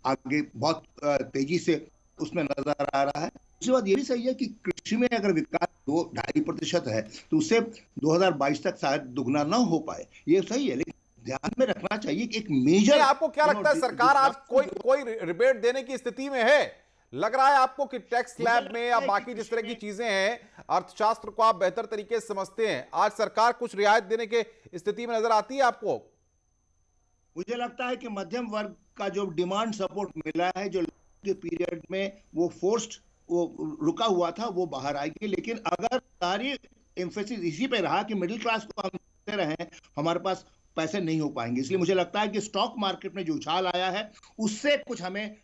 आगे बहुत तेजी से उसमें नजर आ रहा है। दूसरी बात ये भी सही है कि कृषि में अगर विकास 2-2.5% है तो उससे 2022 तक शायद दुगना ना हो पाए, ये सही है। लेकिन ध्यान में रखना चाहिए कि एक मेजर, आपको क्या लगता है सरकार आज कोई रिबेट देने की स्थिति में है? लग रहा है आपको कि टैक्स स्लैब में या बाकी जिस तरह की चीजें हैं, अर्थशास्त्र को आप बेहतर तरीके से समझते हैं, आज सरकार कुछ रियायत देने के स्थिति में नजर आती है आपको? मुझे लगता है कि मध्यम वर्ग का जो डिमांड सपोर्ट मिला है, जो के पीरियड में वो फोर्स्ड, वो रुका हुआ था, वो बाहर आएगी। लेकिन अगर सारी एम्फेसिस इसी पे रहा कि मिडिल क्लास को हम देते रहे, हमारे पास पैसे नहीं हो पाएंगे। इसलिए मुझे लगता है कि स्टॉक मार्केट में जो उछाल आया है उससे कुछ हमें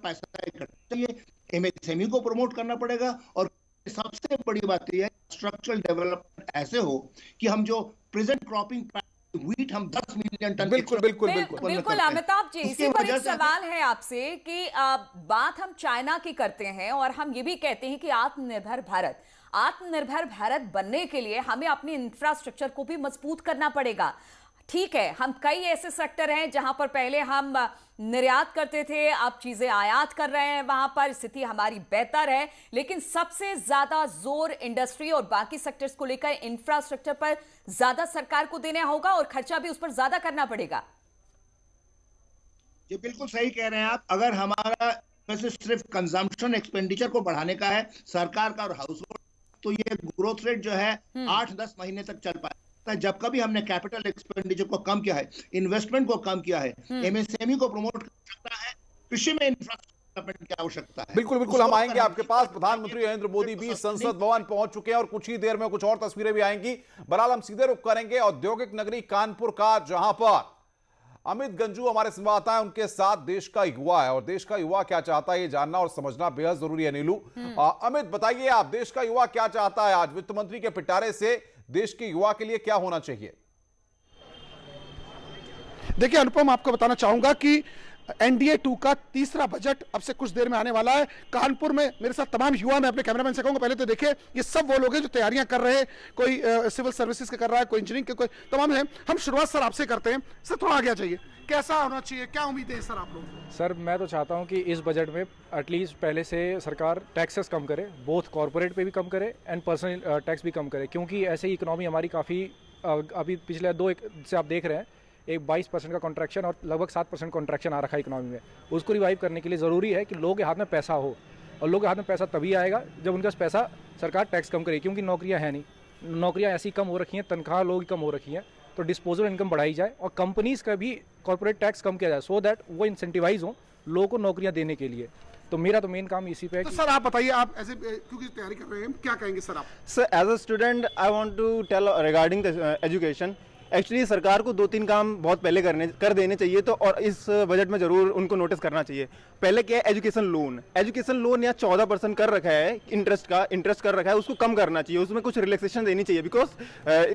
पैसा इकट्ठा चाहिए, एमएसएमई को प्रमोट करना पड़ेगा। और सबसे बड़ी बात यह है स्ट्रक्चरल डेवलपमेंट ऐसे हो कि हम जो प्रेजेंट क्रॉपिंग व्हीट हम 10 मिलियन टन बिल्कुल अमिताभ जी, इसी पर एक सवाल है आपसे कि बात हम चाइना की करते हैं और हम ये भी कहते हैं कि आत्मनिर्भर भारत बनने के लिए हमें अपने इंफ्रास्ट्रक्चर को भी मजबूत करना पड़ेगा। ठीक है, हम कई ऐसे सेक्टर हैं जहां पर पहले हम निर्यात करते थे, अब चीजें आयात कर रहे हैं, वहां पर स्थिति हमारी बेहतर है, लेकिन सबसे ज्यादा जोर इंडस्ट्री और बाकी सेक्टर्स को लेकर इंफ्रास्ट्रक्चर पर ज्यादा सरकार को देना होगा और खर्चा भी उस पर ज्यादा करना पड़ेगा। ये बिल्कुल सही कह रहे हैं आप। अगर हमारा वैसे सिर्फ कंजम्पशन एक्सपेंडिचर को बढ़ाने का है सरकार का और हाउस होल्ड, तो ये ग्रोथ रेट जो है 8-10 महीने तक चल पाए। जब कभी हमने कैपिटल एक्सपेंडिचर को कम किया है, इन्वेस्टमेंट को कम किया है, एमएसएमई को प्रमोट कर सकता है, कृषि में इंफ्रास्ट्रक्चर की आवश्यकता है। बिल्कुल हम आएंगे आपके पास। प्रधानमंत्री नरेंद्र मोदी भी संसद भवन पहुंच चुके हैं और कुछ ही देर में कुछ और तस्वीरें भी आएंगी। बहरहाल हम सीधे रुख करेंगे औद्योगिक नगरी कानपुर का, जहां पर अमित गंजू हमारे संवाददाता है, उनके साथ देश का युवा है और देश का युवा क्या चाहता है ये जानना और समझना बेहद जरूरी है। नीलू, अमित बताइए, आप देश का युवा क्या चाहता है? आज वित्त मंत्री के पिटारे से देश के युवा के लिए क्या होना चाहिए? देखिए अनुपम, आपको बताना चाहूंगा कि एनडीए 2 का तीसरा बजट अब से कुछ देर में आने वाला है। कानपुर में मेरे साथ तमाम युवा, मैं अपने कैमरामैन से कहूंगा पहले तो देखिए ये सब वो लोग हैं जो तैयारियां कर रहे हैं, कोई सिविल सर्विसेज का कर रहा है, कोई इंजीनियरिंग के, कोई तमाम है। हम शुरुआत सर आपसे करते हैं। सर थोड़ा आगे आ जाइए, कैसा होना चाहिए, क्या उम्मीद है सर आप लोग? सर मैं तो चाहता हूं कि इस बजट में एटलीस्ट पहले से सरकार टैक्सेस कम करे, बोथ कॉर्पोरेट पे भी कम करे एंड पर्सनल टैक्स भी कम करे, क्योंकि ऐसे ही इकोनॉमी हमारी काफ़ी अभी पिछले 2 से आप देख रहे हैं एक 22% का कॉन्ट्रैक्शन और लगभग 7% कॉन्ट्रैक्शन आ रखा है इकोनॉमी में। उसको रिवाइव करने के लिए ज़रूरी है कि लोगों के हाथ में पैसा हो, और लोगों के हाथ में पैसा तभी आएगा जब उनके पास पैसा सरकार टैक्स कम करे, क्योंकि नौकरियां हैं नहीं, नौकरियां ऐसी कम हो रखी हैं, तनख्वाह लोगों की कम हो रखी हैं, तो डिस्पोजल इनकम बढ़ाई जाए और कंपनीज का भी कॉर्पोरेट टैक्स कम किया जाए, सो दैट वो इंसेंटिवाइज हो लोगों को नौकरियां देने के लिए। तो मेरा तो मेन काम इसी पे है। तो सर आप बताइए, आप ऐसे क्योंकि तैयारी कर रहे हैं, क्या कहेंगे सर आप? Sir as a student I want to tell regarding the education. Actually सरकार को 2-3 काम बहुत पहले कर देने चाहिए, तो और इस बजट में जरूर उनको नोटिस करना चाहिए। पहले क्या है, एजुकेशन लोन या 14% कर रखा है इंटरेस्ट कर रखा है, उसको कम करना चाहिए, उसमें कुछ रिलैक्सेशन देनी चाहिए। बिकॉज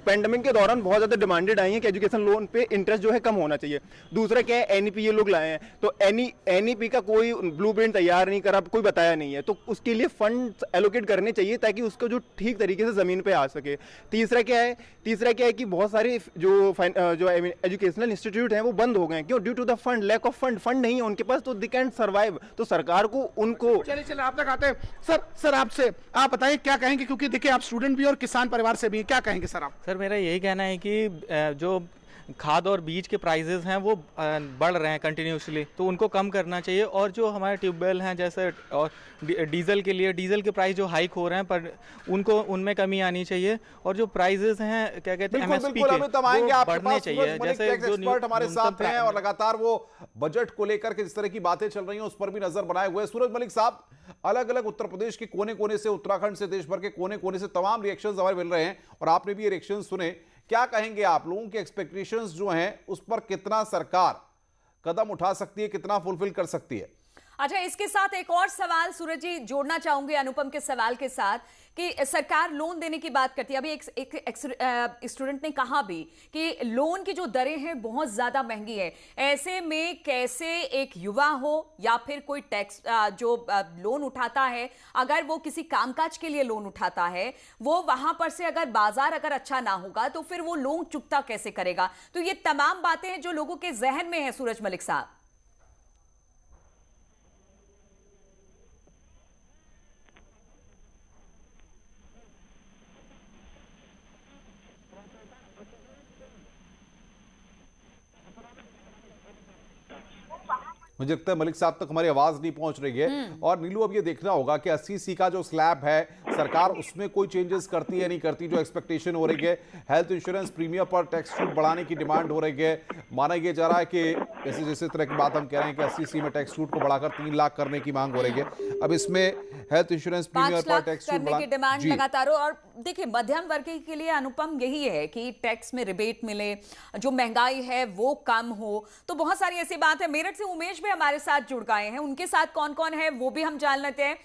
पेंडेमिक के दौरान बहुत ज़्यादा डिमांडेड आई है कि एजुकेशन लोन पे इंटरेस्ट जो है कम होना चाहिए। दूसरा क्या है, एनईपी ये लोग लाए हैं, तो एनईपी का कोई ब्लूप्रिंट तैयार नहीं करा, कोई बताया नहीं है, तो उसके लिए फंड एलोकेट करने चाहिए ताकि उसको जो ठीक तरीके से ज़मीन पे आ सके। तीसरा क्या है कि बहुत सारे जो एजुकेशनल इंस्टीट्यूट हैं वो बंद हो गए, क्यों? Due to the fund, lack of fund नहीं है उनके पास, तो दे कैन सर्वाइव। तो सरकार को उनको चलिए आप तक आते हैं। सर आपसे आप बताइए क्या कहेंगे, क्योंकि देखिए आप स्टूडेंट भी और किसान परिवार से भी, क्या कहेंगे सर आप? सर मेरा यही कहना है कि जो खाद और बीज के प्राइजेस हैं वो बढ़ रहे हैं कंटिन्यूसली, तो उनको कम करना चाहिए। और जो हमारे ट्यूबवेल हैं जैसे और डीजल डीजल के प्राइस जो हाइक हो रहे हैं, पर उनमें कमी आनी चाहिए। और जो प्राइजेस हैं क्या कहते हैं एमएसपी के, वो बढ़ने चाहिए। जैसे जो एक्सपर्ट हमारे साथ हैं और लगातार वो बजट को लेकर के जिस तरह की बातें चल रही हैं उस पर भी नजर बनाए हुए। सूरज मलिक साहब, अलग अलग उत्तर प्रदेश के कोने कोने से, उत्तराखंड से, देश भर के कोने कोने से तमाम रिएक्शंस हमारे मिल रहे हैं और आपने भी ये रिएक्शंस सुने। क्या कहेंगे आप, लोगों के एक्सपेक्टेशंस जो हैं उस पर कितना सरकार कदम उठा सकती है, कितना फुलफिल कर सकती है? अच्छा, इसके साथ एक और सवाल सूरज जी जोड़ना चाहूंगी अनुपम के सवाल के साथ कि सरकार लोन देने की बात करती है। अभी एक स्टूडेंट ने कहा भी कि लोन की जो दरें हैं बहुत ज्यादा महंगी है। ऐसे में कैसे एक युवा हो या फिर कोई टैक्स जो लोन उठाता है, अगर वो किसी कामकाज के लिए लोन उठाता है, वो वहां पर से अगर बाजार अगर अच्छा ना होगा तो फिर वो लोन चुकता कैसे करेगा? तो ये तमाम बातें हैं जो लोगों के जहन में है। सूरज मलिक साहब, मुझे लगता है मलिक साहब तक हमारी आवाज नहीं पहुंच रही है। और नीलू, अब ये देखना होगा कि 80C का जो स्लैब है सरकार उसमें कोई चेंजेस करती है नहीं करती। जो एक्सपेक्टेशन हो रही है हेल्थ इंश्योरेंस प्रीमियम पर टैक्स छूट बढ़ाने की डिमांड हो रही है। माना यह जा रहा है कि जैसे तरह की बात हम कह रहे हैं कि 80C में टैक्स छूट को बढ़ाकर 3 लाख करने की मांग हो रही है। अब इसमें हेल्थ इंश्योरेंस प्रीमियम पर टैक्स छूट करने की डिमांड लगातार हो। और देखिए, मध्यम वर्ग के लिए अनुपम यही है कि टैक्स में रिबेट मिले, जो महंगाई है वो कम हो। तो बहुत सारी ऐसी बात है। मेरठ से उमेश भी हमारे साथ जुड़ गए हैं, उनके साथ कौन कौन है वो भी हम जान लेते हैं।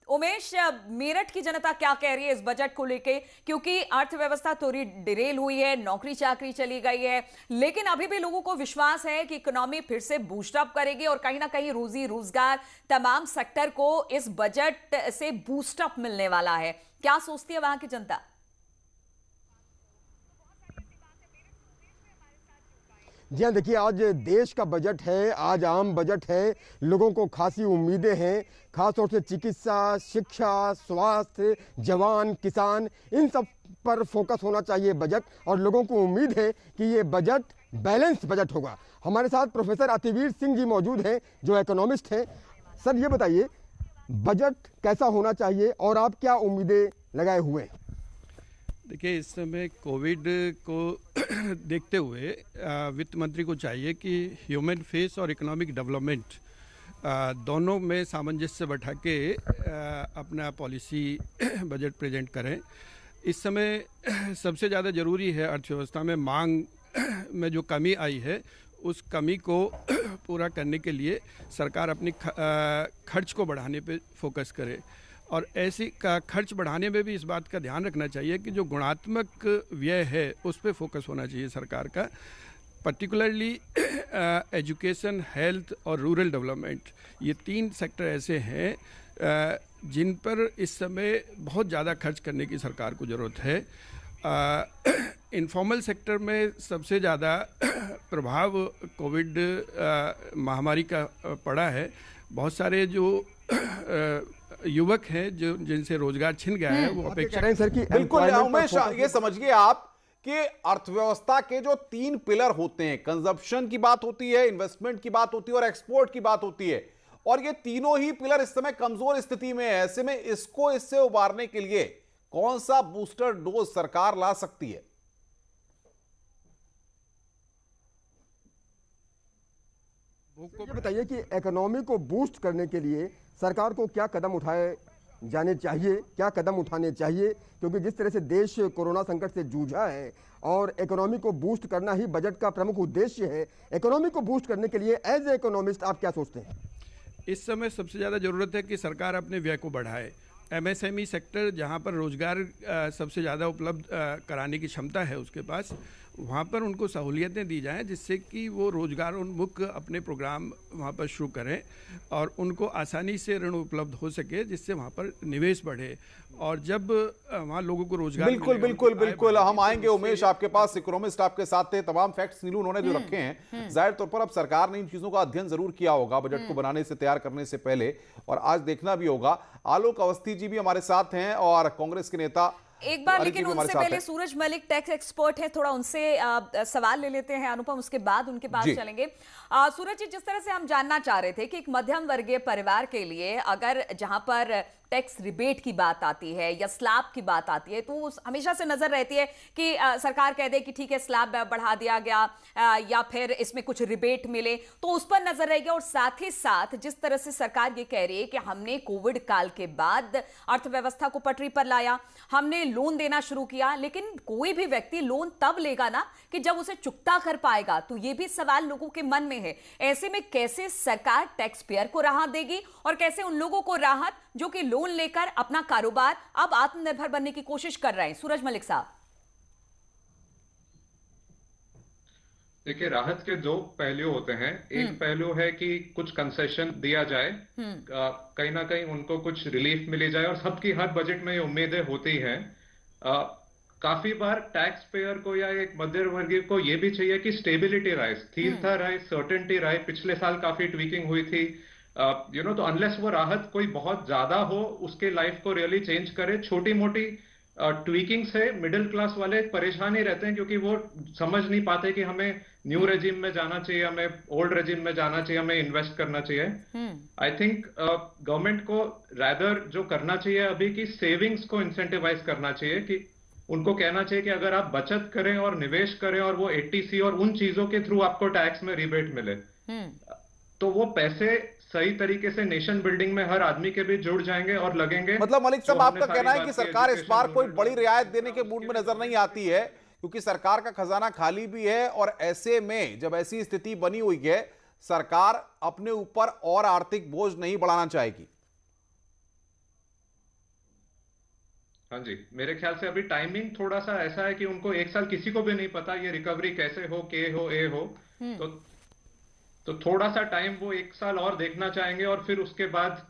उमेश, मेरठ की जनता क्या कह रही है इस बजट को लेके? क्योंकि अर्थव्यवस्था थोड़ी डिरेल हुई है, नौकरी चाकरी चली गई है, लेकिन अभी भी लोगों को विश्वास है कि इकोनॉमी फिर से बूस्ट अप करेगी और कहीं ना कहीं रोजी रोजगार तमाम सेक्टर को इस बजट से बूस्ट अप मिलने वाला है। क्या सोचती है वहां की जनता? जी हाँ, देखिए, आज देश का बजट है, आज आम बजट है। लोगों को खासी उम्मीदें हैं, खासतौर से चिकित्सा, शिक्षा, स्वास्थ्य, जवान, किसान, इन सब पर फोकस होना चाहिए बजट। और लोगों को उम्मीद है कि ये बजट बैलेंस बजट होगा। हमारे साथ प्रोफेसर अतिवीर सिंह जी मौजूद हैं, जो इकोनॉमिस्ट हैं। सर, ये बताइए, बजट कैसा होना चाहिए और आप क्या उम्मीदें लगाए हुए हैं? देखिए, इस समय कोविड को देखते हुए वित्त मंत्री को चाहिए कि ह्यूमन फेस और इकोनॉमिक डेवलपमेंट दोनों में सामंजस्य बैठा के अपना पॉलिसी बजट प्रेजेंट करें। इस समय सबसे ज़्यादा ज़रूरी है अर्थव्यवस्था में मांग में जो कमी आई है उस कमी को पूरा करने के लिए सरकार अपनी खर्च को बढ़ाने पे फोकस करे। और ऐसी का खर्च बढ़ाने में भी इस बात का ध्यान रखना चाहिए कि जो गुणात्मक व्यय है उस पर फोकस होना चाहिए सरकार का। पर्टिकुलरली एजुकेशन, हेल्थ और रूरल डेवलपमेंट, ये 3 सेक्टर ऐसे हैं जिन पर इस समय बहुत ज़्यादा खर्च करने की सरकार को ज़रूरत है। इनफॉर्मल सेक्टर में सबसे ज़्यादा प्रभाव कोविड महामारी का पड़ा है। बहुत सारे जो युवक हैं जो जिनसे रोजगार छिन गया है वो अपेक्षा बिल्कुल। उमेश, ये समझिए आप कि अर्थव्यवस्था के जो 3 पिलर होते हैं, कंजप्शन की बात होती है, इन्वेस्टमेंट की बात होती है और एक्सपोर्ट की बात होती है, और ये तीनों ही पिलर इस समय कमजोर स्थिति में है। ऐसे में इससे उबारने के लिए कौन सा बूस्टर डोज सरकार ला सकती है? ये बताइए कि इकोनॉमी को बूस्ट करने के लिए सरकार को क्या कदम उठाए जाने चाहिए, क्या कदम उठाने चाहिए? क्योंकि जिस तरह से देश कोरोना संकट से जूझा है और इकोनॉमी को बूस्ट करना ही बजट का प्रमुख उद्देश्य है, इकोनॉमी को बूस्ट करने के लिए एज ए इकोनॉमिस्ट आप क्या सोचते हैं? इस समय सबसे ज़्यादा ज़रूरत है कि सरकार अपने व्यय को बढ़ाए। MSME सेक्टर, जहाँ पर रोजगार सबसे ज़्यादा उपलब्ध कराने की क्षमता है उसके पास, वहाँ पर उनको सहूलियतें दी जाएं जिससे कि वो रोजगार उन्मुख अपने प्रोग्राम वहाँ पर शुरू करें और उनको आसानी से ऋण उपलब्ध हो सके, जिससे वहाँ पर निवेश बढ़े। और जब वहाँ लोगों को रोजगार बिल्कुल हम आएंगे उमेश आपके पास। इकोनॉमिस्ट आपके साथ थे। तमाम फैक्ट्स नीलू उन्होंने जो रखे हैं, जाहिर तौर पर अब सरकार ने इन चीजों का अध्ययन जरूर किया होगा बजट को बनाने से, तैयार करने से पहले, और आज देखना भी होगा। आलोक अवस्थी जी भी हमारे साथ हैं और कांग्रेस के नेता एक बार, लेकिन उनसे पहले सूरज मलिक टैक्स एक्सपर्ट है, थोड़ा उनसे सवाल ले लेते हैं अनुपम, उसके बाद उनके पास चलेंगे। सूरज जी, जिस तरह से हम जानना चाह रहे थे कि एक मध्यम वर्गीय परिवार के लिए अगर जहां पर टैक्स रिबेट की बात आती है या स्लैब की बात आती है, तो हमेशा से नजर रहती है कि सरकार कह दे कि ठीक है स्लैब बढ़ा दिया गया या फिर इसमें कुछ रिबेट मिले, तो उस पर नजर रहेगी। और साथ ही साथ जिस तरह से सरकार ये कह रही है कि हमने कोविड काल के बाद अर्थव्यवस्था को पटरी पर लाया, हमने लोन देना शुरू किया, लेकिन कोई भी व्यक्ति लोन तब लेगा ना कि जब उसे चुकता कर पाएगा। तो ये भी सवाल लोगों के मन में है। ऐसे में कैसे सरकार टैक्स पेयर को राहत देगी और कैसे उन लोगों को राहत जो कि लोन लेकर अपना कारोबार अब आत्मनिर्भर बनने की कोशिश कर रहे हैं? सूरज मलिक साहब। देखिए, राहत के 2 पहलू होते हैं। एक पहलू है कि कुछ कंसेशन दिया जाए, कहीं ना कहीं उनको कुछ रिलीफ मिली जाए, और सबकी हर बजट में ये उम्मीदें होती हैं। काफी बार टैक्स पेयर को या एक मध्यम वर्गीय को ये भी चाहिए कि स्टेबिलिटी रहे, स्थिरता रहे, सर्टेनिटी रहे। पिछले साल काफी ट्वीकिंग हुई थी, तो अनलेस वो राहत कोई बहुत ज्यादा हो, उसके लाइफ को रियली चेंज करे, छोटी मोटी ट्वीकिंग से मिडिल क्लास वाले परेशान ही रहते हैं, क्योंकि वो समझ नहीं पाते कि हमें न्यू रेजिम में जाना चाहिए, हमें ओल्ड रेजिम में जाना चाहिए, हमें इन्वेस्ट करना चाहिए। आई थिंक गवर्नमेंट को रैदर जो करना चाहिए अभी की सेविंग्स को इंसेंटिवाइज करना चाहिए, कि उनको कहना चाहिए कि अगर आप बचत करें और निवेश करें और वो 80C और उन चीजों के थ्रू आपको टैक्स में रिबेट मिले, तो वो पैसे सही तरीके से नेशन बिल्डिंग में हर आदमी के भी जुड़ जाएंगे और लगेंगे। मतलब मलिक साहब, आपका कहना है कि सरकार इस बार कोई बड़ी रियायत देने के मूड में नजर नहीं आती है, क्योंकि सरकार का खजाना खाली भी है, और ऐसे में जब ऐसी स्थिति बनी हुई है, सरकार अपने ऊपर और आर्थिक बोझ नहीं बढ़ाना चाहेगी। हाँ जी, मेरे ख्याल से अभी टाइमिंग थोड़ा सा ऐसा है कि उनको एक साल किसी को भी नहीं पता ये रिकवरी कैसे हो, के हो, ए हो, तो थोड़ा सा टाइम वो एक साल और देखना चाहेंगे और फिर उसके बाद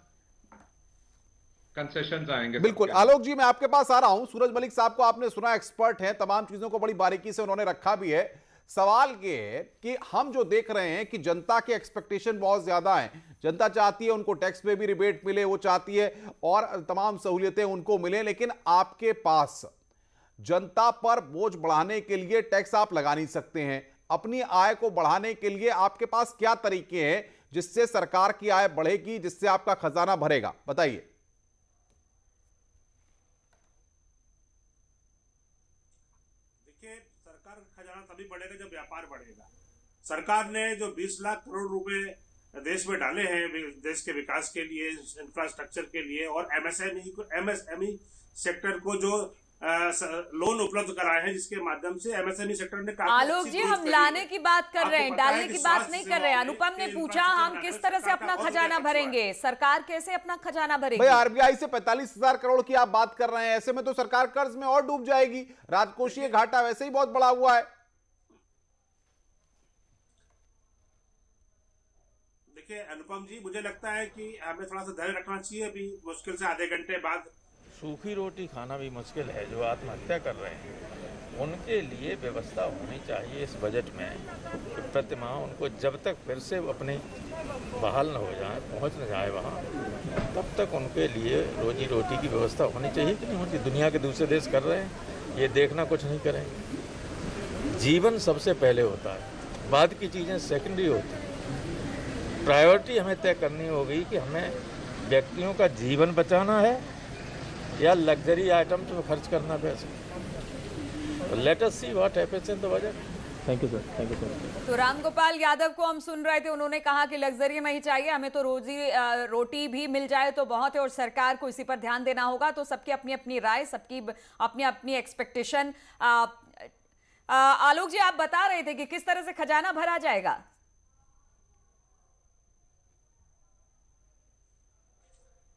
कंसेशन आएंगे। बिल्कुल आलोक जी, मैं आपके पास आ रहा हूं। सूरज मलिक साहब को आपने सुना, एक्सपर्ट हैं, तमाम चीजों को बड़ी बारीकी से उन्होंने रखा भी है। सवाल ये है कि हम जो देख रहे हैं कि जनता के एक्सपेक्टेशन बहुत ज्यादा हैं। जनता चाहती है उनको टैक्स पे भी रिबेट मिले, वो चाहती है और तमाम सहूलियतें उनको मिले, लेकिन आपके पास जनता पर बोझ बढ़ाने के लिए टैक्स आप लगा नहीं सकते हैं। अपनी आय को बढ़ाने के लिए आपके पास क्या तरीके हैं जिससे सरकार की आय बढ़ेगी, जिससे आपका खजाना भरेगा? बताइए। देखिए, सरकार का खजाना तभी बढ़ेगा जब व्यापार बढ़ेगा। सरकार ने जो 20 लाख करोड़ रुपए देश में डाले हैं देश के विकास के लिए, इंफ्रास्ट्रक्चर के लिए, और एमएसएमई सेक्टर को जो लोन उपलब्ध कराए हैं, जिसके माध्यम से एमएसएमई सेक्टर ने आलोक जी, हम लाने की बात कर रहे हैं, डालने की बात नहीं कर रहे हैं। अनुपम ने पूछा हम किस तरह से अपना खजाना भरेंगे, सरकार कैसे अपना खजाना भरेगी? भाई, आरबीआई से 45,000 करोड़ की आप बात कर रहे हैं, ऐसे में तो सरकार कर्ज में और डूब जाएगी। राजकोषीय घाटा वैसे ही बहुत बड़ा हुआ है। देखिए अनुपम जी, मुझे लगता है कि हमें थोड़ा सा धैर्य रखना चाहिए। अभी मुश्किल से आधे घंटे बाद सूखी रोटी खाना भी मुश्किल है। जो आत्महत्या कर रहे हैं उनके लिए व्यवस्था होनी चाहिए इस बजट में कि प्रतिमाह उनको जब तक फिर से अपने बहाल न हो जाए, पहुंच न जाए वहाँ, तब तक उनके लिए रोजी रोटी की व्यवस्था होनी चाहिए कि नहीं होती। दुनिया के दूसरे देश कर रहे हैं, ये देखना कुछ नहीं करेंगे। जीवन सबसे पहले होता है, बाद की चीज़ें सेकेंडरी होती हैं। प्रायोरिटी हमें तय करनी होगी कि हमें व्यक्तियों का जीवन बचाना है या लग्जरी आइटम्स में खर्च करना पैसे। Let us see what happens in the budget. Thank you sir, thank you sir. तो रामगोपाल यादव को हम सुन रहे थे, उन्होंने कहा कि लग्जरी नहीं चाहिए, हमें तो रोटी भी मिल जाए तो बहुत है, और सरकार को इसी पर ध्यान देना होगा। तो सबकी अपनी अपनी राय, सबकी अपनी अपनी एक्सपेक्टेशन। आलोक जी, आप बता रहे थे कि किस तरह से खजाना भरा जाएगा।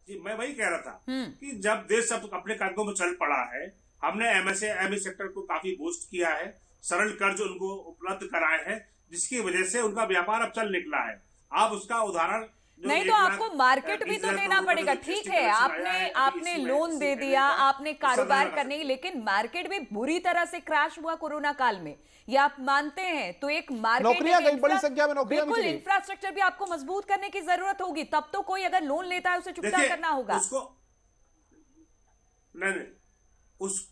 मैं वही कह रहा था कि जब देश सब अपने कागजों में चल पड़ा है, हमने एमएसएमई सेक्टर को काफी बूस्ट किया है, सरल कर्ज उनको उपलब्ध कराए हैं, जिसकी वजह से उनका व्यापार अब चल निकला है। आप उसका उदाहरण नहीं तो आपको मार्केट भी तो देना पड़ेगा। ठीक है, आपने लोन दे दिया, आपने कारोबार करने, लेकिन मार्केट भी बुरी तरह से क्रैश हुआ कोरोना काल में, ये आप मानते हैं। तो एक मार्केट, नौकरियां गई, बड़ी संख्या में नौकरियां बिल्कुल, इंफ्रास्ट्रक्चर भी आपको मजबूत करने की जरूरत होगी, तब तो कोई अगर लोन लेता है उसे चुकता करना होगा। उसको नहीं उस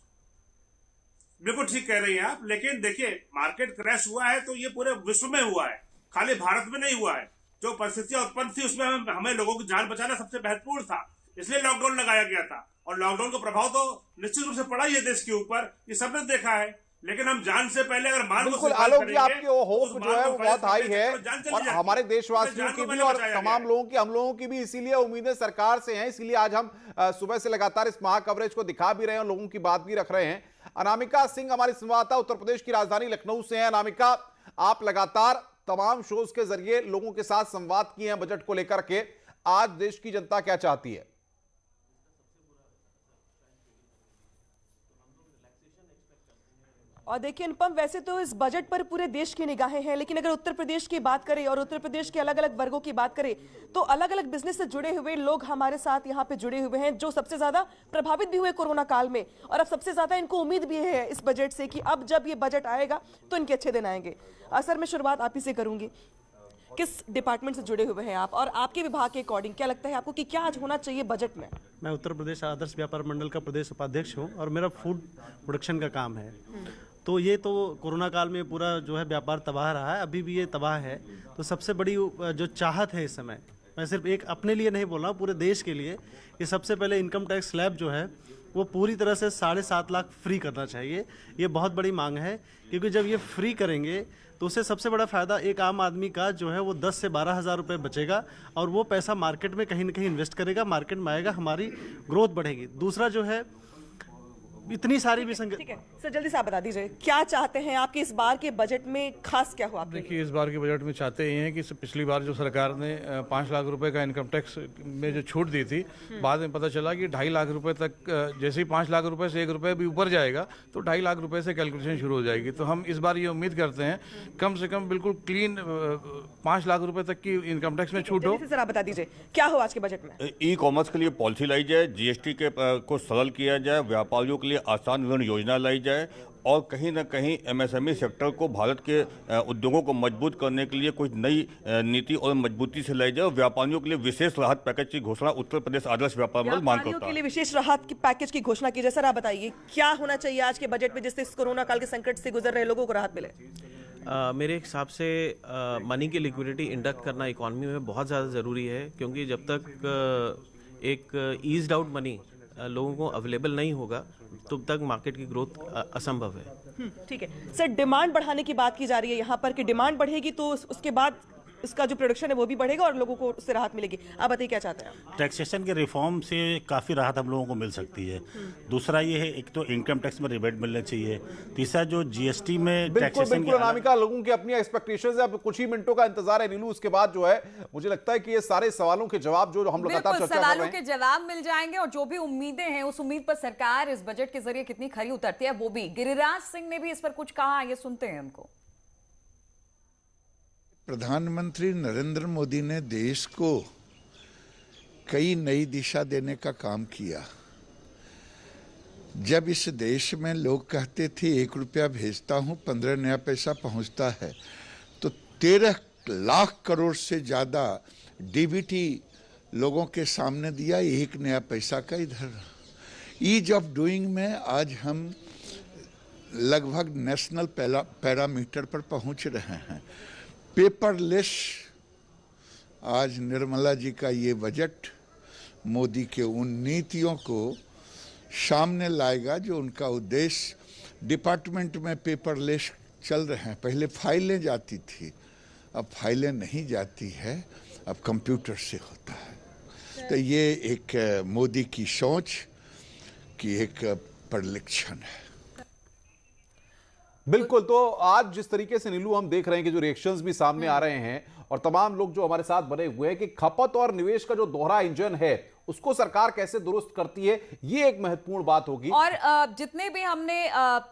बिल्कुल ठीक कह रही हैं आप, लेकिन देखिए मार्केट क्रैश हुआ है तो ये पूरे विश्व में हुआ है, खाली भारत में नहीं हुआ है। जो परिस्थितियां उत्पन्न थी उसमें हमें लोगों की जान बचाना सबसे महत्वपूर्ण था, इसलिए लॉकडाउन लगाया गया था। और लॉकडाउन का प्रभाव तो निश्चित रूप से पड़ा ही है देश के ऊपर, ये सबने देखा है। लेकिन हम जान से पहले अगर मान बिल्कुल आलोक जी, आपकी होप जो है वो बहुत हाई है, और हमारे देशवासियों की भी और तमाम लोगों की, हम लोगों की भी इसीलिए उम्मीदें सरकार से हैं। इसीलिए आज हम सुबह से लगातार इस महा कवरेज को दिखा भी रहे हैं और लोगों की बात भी रख रहे हैं। अनामिका सिंह हमारी संवाददाता उत्तर प्रदेश की राजधानी लखनऊ से हैं। अनामिका, आप लगातार तमाम शोज के जरिए लोगों के साथ संवाद किए हैं बजट को लेकर के, आज देश की जनता क्या चाहती है? और देखिए अनुपम, वैसे तो इस बजट पर पूरे देश की निगाहें हैं, लेकिन अगर उत्तर प्रदेश की बात करें और उत्तर प्रदेश के अलग अलग वर्गों की बात करें तो अलग अलग बिजनेस से जुड़े हुए लोग हमारे साथ यहाँ पे जुड़े हुए हैं, जो सबसे ज्यादा प्रभावित भी हुए कोरोना काल में, और अब सबसे ज्यादा इनको उम्मीद भी है इस बजट से कि अब जब ये बजट आएगा तो इनके अच्छे दिन आएंगे। सर, मैं शुरुआत आप ही से करूंगी। किस डिपार्टमेंट से जुड़े हुए हैं आप, और आपके विभाग के अकॉर्डिंग क्या लगता है आपको कि क्या आज होना चाहिए बजट में? मैं उत्तर प्रदेश आदर्श व्यापार मंडल का प्रदेश उपाध्यक्ष हूँ और मेरा फूड प्रोडक्शन का काम है। तो ये तो कोरोना काल में पूरा जो है व्यापार तबाह रहा है, अभी भी ये तबाह है। तो सबसे बड़ी जो चाहत है इस समय, मैं सिर्फ एक अपने लिए नहीं बोल रहा हूँ, पूरे देश के लिए, ये सबसे पहले इनकम टैक्स स्लैब जो है वो पूरी तरह से 7.5 लाख फ्री करना चाहिए। ये बहुत बड़ी मांग है, क्योंकि जब ये फ्री करेंगे तो उससे सबसे बड़ा फ़ायदा एक आम आदमी का जो है वो 10 से 12 हज़ार रुपये बचेगा और वो पैसा मार्केट में कहीं ना कहीं इन्वेस्ट करेगा, मार्केट में आएगा, हमारी ग्रोथ बढ़ेगी। दूसरा जो है इतनी सारी भी ठीक है सर, जल्दी से आप बता दीजिए क्या चाहते हैं आपके इस बार के बजट में, खास क्या हुआ? देखिए, इस बार के बजट में चाहते ये हैं कि पिछली बार जो सरकार ने 5 लाख रुपए का इनकम टैक्स में जो छूट दी थी, बाद में पता चला कि 2.5 लाख रुपए तक, जैसे ही 5 लाख रुपए से 1 रुपये भी ऊपर जाएगा तो 2.5 लाख रुपए से कैलकुलेशन शुरू हो जाएगी। तो हम इस बार ये उम्मीद करते हैं कम से कम बिल्कुल क्लीन 5 लाख रुपए तक की इनकम टैक्स में छूट हो। सर आप बता दीजिए क्या हो आज के बजट में? ई कॉमर्स के लिए पॉलिसी लाई जाए, जीएसटी के को सरल किया जाए, व्यापारियों के लिए आसान ऋण योजना लाई जाए और कहीं ना कहीं एमएसएमई सेक्टर को, भारत के उद्योगों को मजबूत करने के लिए कुछ नई नीति और मजबूती से लाई जाए और व्यापारियों के लिए विशेष राहत पैकेज की घोषणा उत्तर प्रदेश आदर्श व्यापार मंडल मांग करता है। के लिए विशेष राहत की पैकेज की घोषणा की जाए। सर आप बताइए क्या होना चाहिए आज के बजट में जिससे इस कोरोना काल के संकट से गुजर रहे लोगों को राहत मिले? मेरे हिसाब से मनी की लिक्विडिटी इंडक्ट करना इकोनॉमी में बहुत ज़्यादा ज़रूरी है, क्योंकि जब तक एक ईज्ड आउट मनी लोगों को अवेलेबल नहीं होगा तब तक मार्केट की ग्रोथ असंभव है। ठीक है सर, डिमांड बढ़ाने की बात की जा रही है यहाँ पर कि डिमांड बढ़ेगी तो उसके बाद इसका जो प्रोडक्शन है वो भी बढ़ेगा और लोगों को उससे राहत मिलेगी। आप बताइए क्या चाहते हैं? टैक्सेशन के रिफॉर्म से काफ़ी राहत हम लोगों को मिल सकती है। दूसरा ये है, एक तो इनकम टैक्स में रिबेट मिलना चाहिए। तीसरा जो जीएसटी में टैक्सेशन की अनामिका, लोगों की अपनी एक्सपेक्टेशंस है। अब कुछ ही मिनटों का इंतजार है नीलू, उसके बाद जो है मुझे लगता है कि ये सारे सवालों के जवाब जो हम लगातार चर्चा कर रहे हैं, सवालों के जवाब मिल जाएंगे और जो भी उम्मीदें हैं उस उम्मीद पर सरकार इस बजट के जरिए कितनी खरी उतरती है वो भी। गिरिराज सिंह ने भी इस पर कुछ कहा, ये सुनते हैं उनको। प्रधानमंत्री नरेंद्र मोदी ने देश को कई नई दिशा देने का काम किया। जब इस देश में लोग कहते थे 1 रुपया भेजता हूं 15 नया पैसा पहुंचता है, तो 13 लाख करोड़ से ज्यादा डीबीटी लोगों के सामने दिया 1 नया पैसा का। इधर ईज ऑफ डूइंग में आज हम लगभग नेशनल पैरामीटर पर पहुंच रहे हैं। पेपरलेस, आज निर्मला जी का ये बजट मोदी के उन नीतियों को सामने लाएगा जो उनका उद्देश्य। डिपार्टमेंट में पेपरलेस चल रहे हैं, पहले फाइलें जाती थी, अब फाइलें नहीं जाती है, अब कंप्यूटर से होता है। तो ये एक मोदी की सोच की एक परिलक्षण है। बिल्कुल। तो आज जिस तरीके से नीलू हम देख रहे हैं कि जो रिएक्शंस भी सामने आ रहे हैं और तमाम लोग जो हमारे साथ बने हुए हैं कि खपत और निवेश का जो दोहरा इंजन है उसको सरकार कैसे दुरुस्त करती है, ये एक महत्वपूर्ण बात होगी। और जितने भी हमने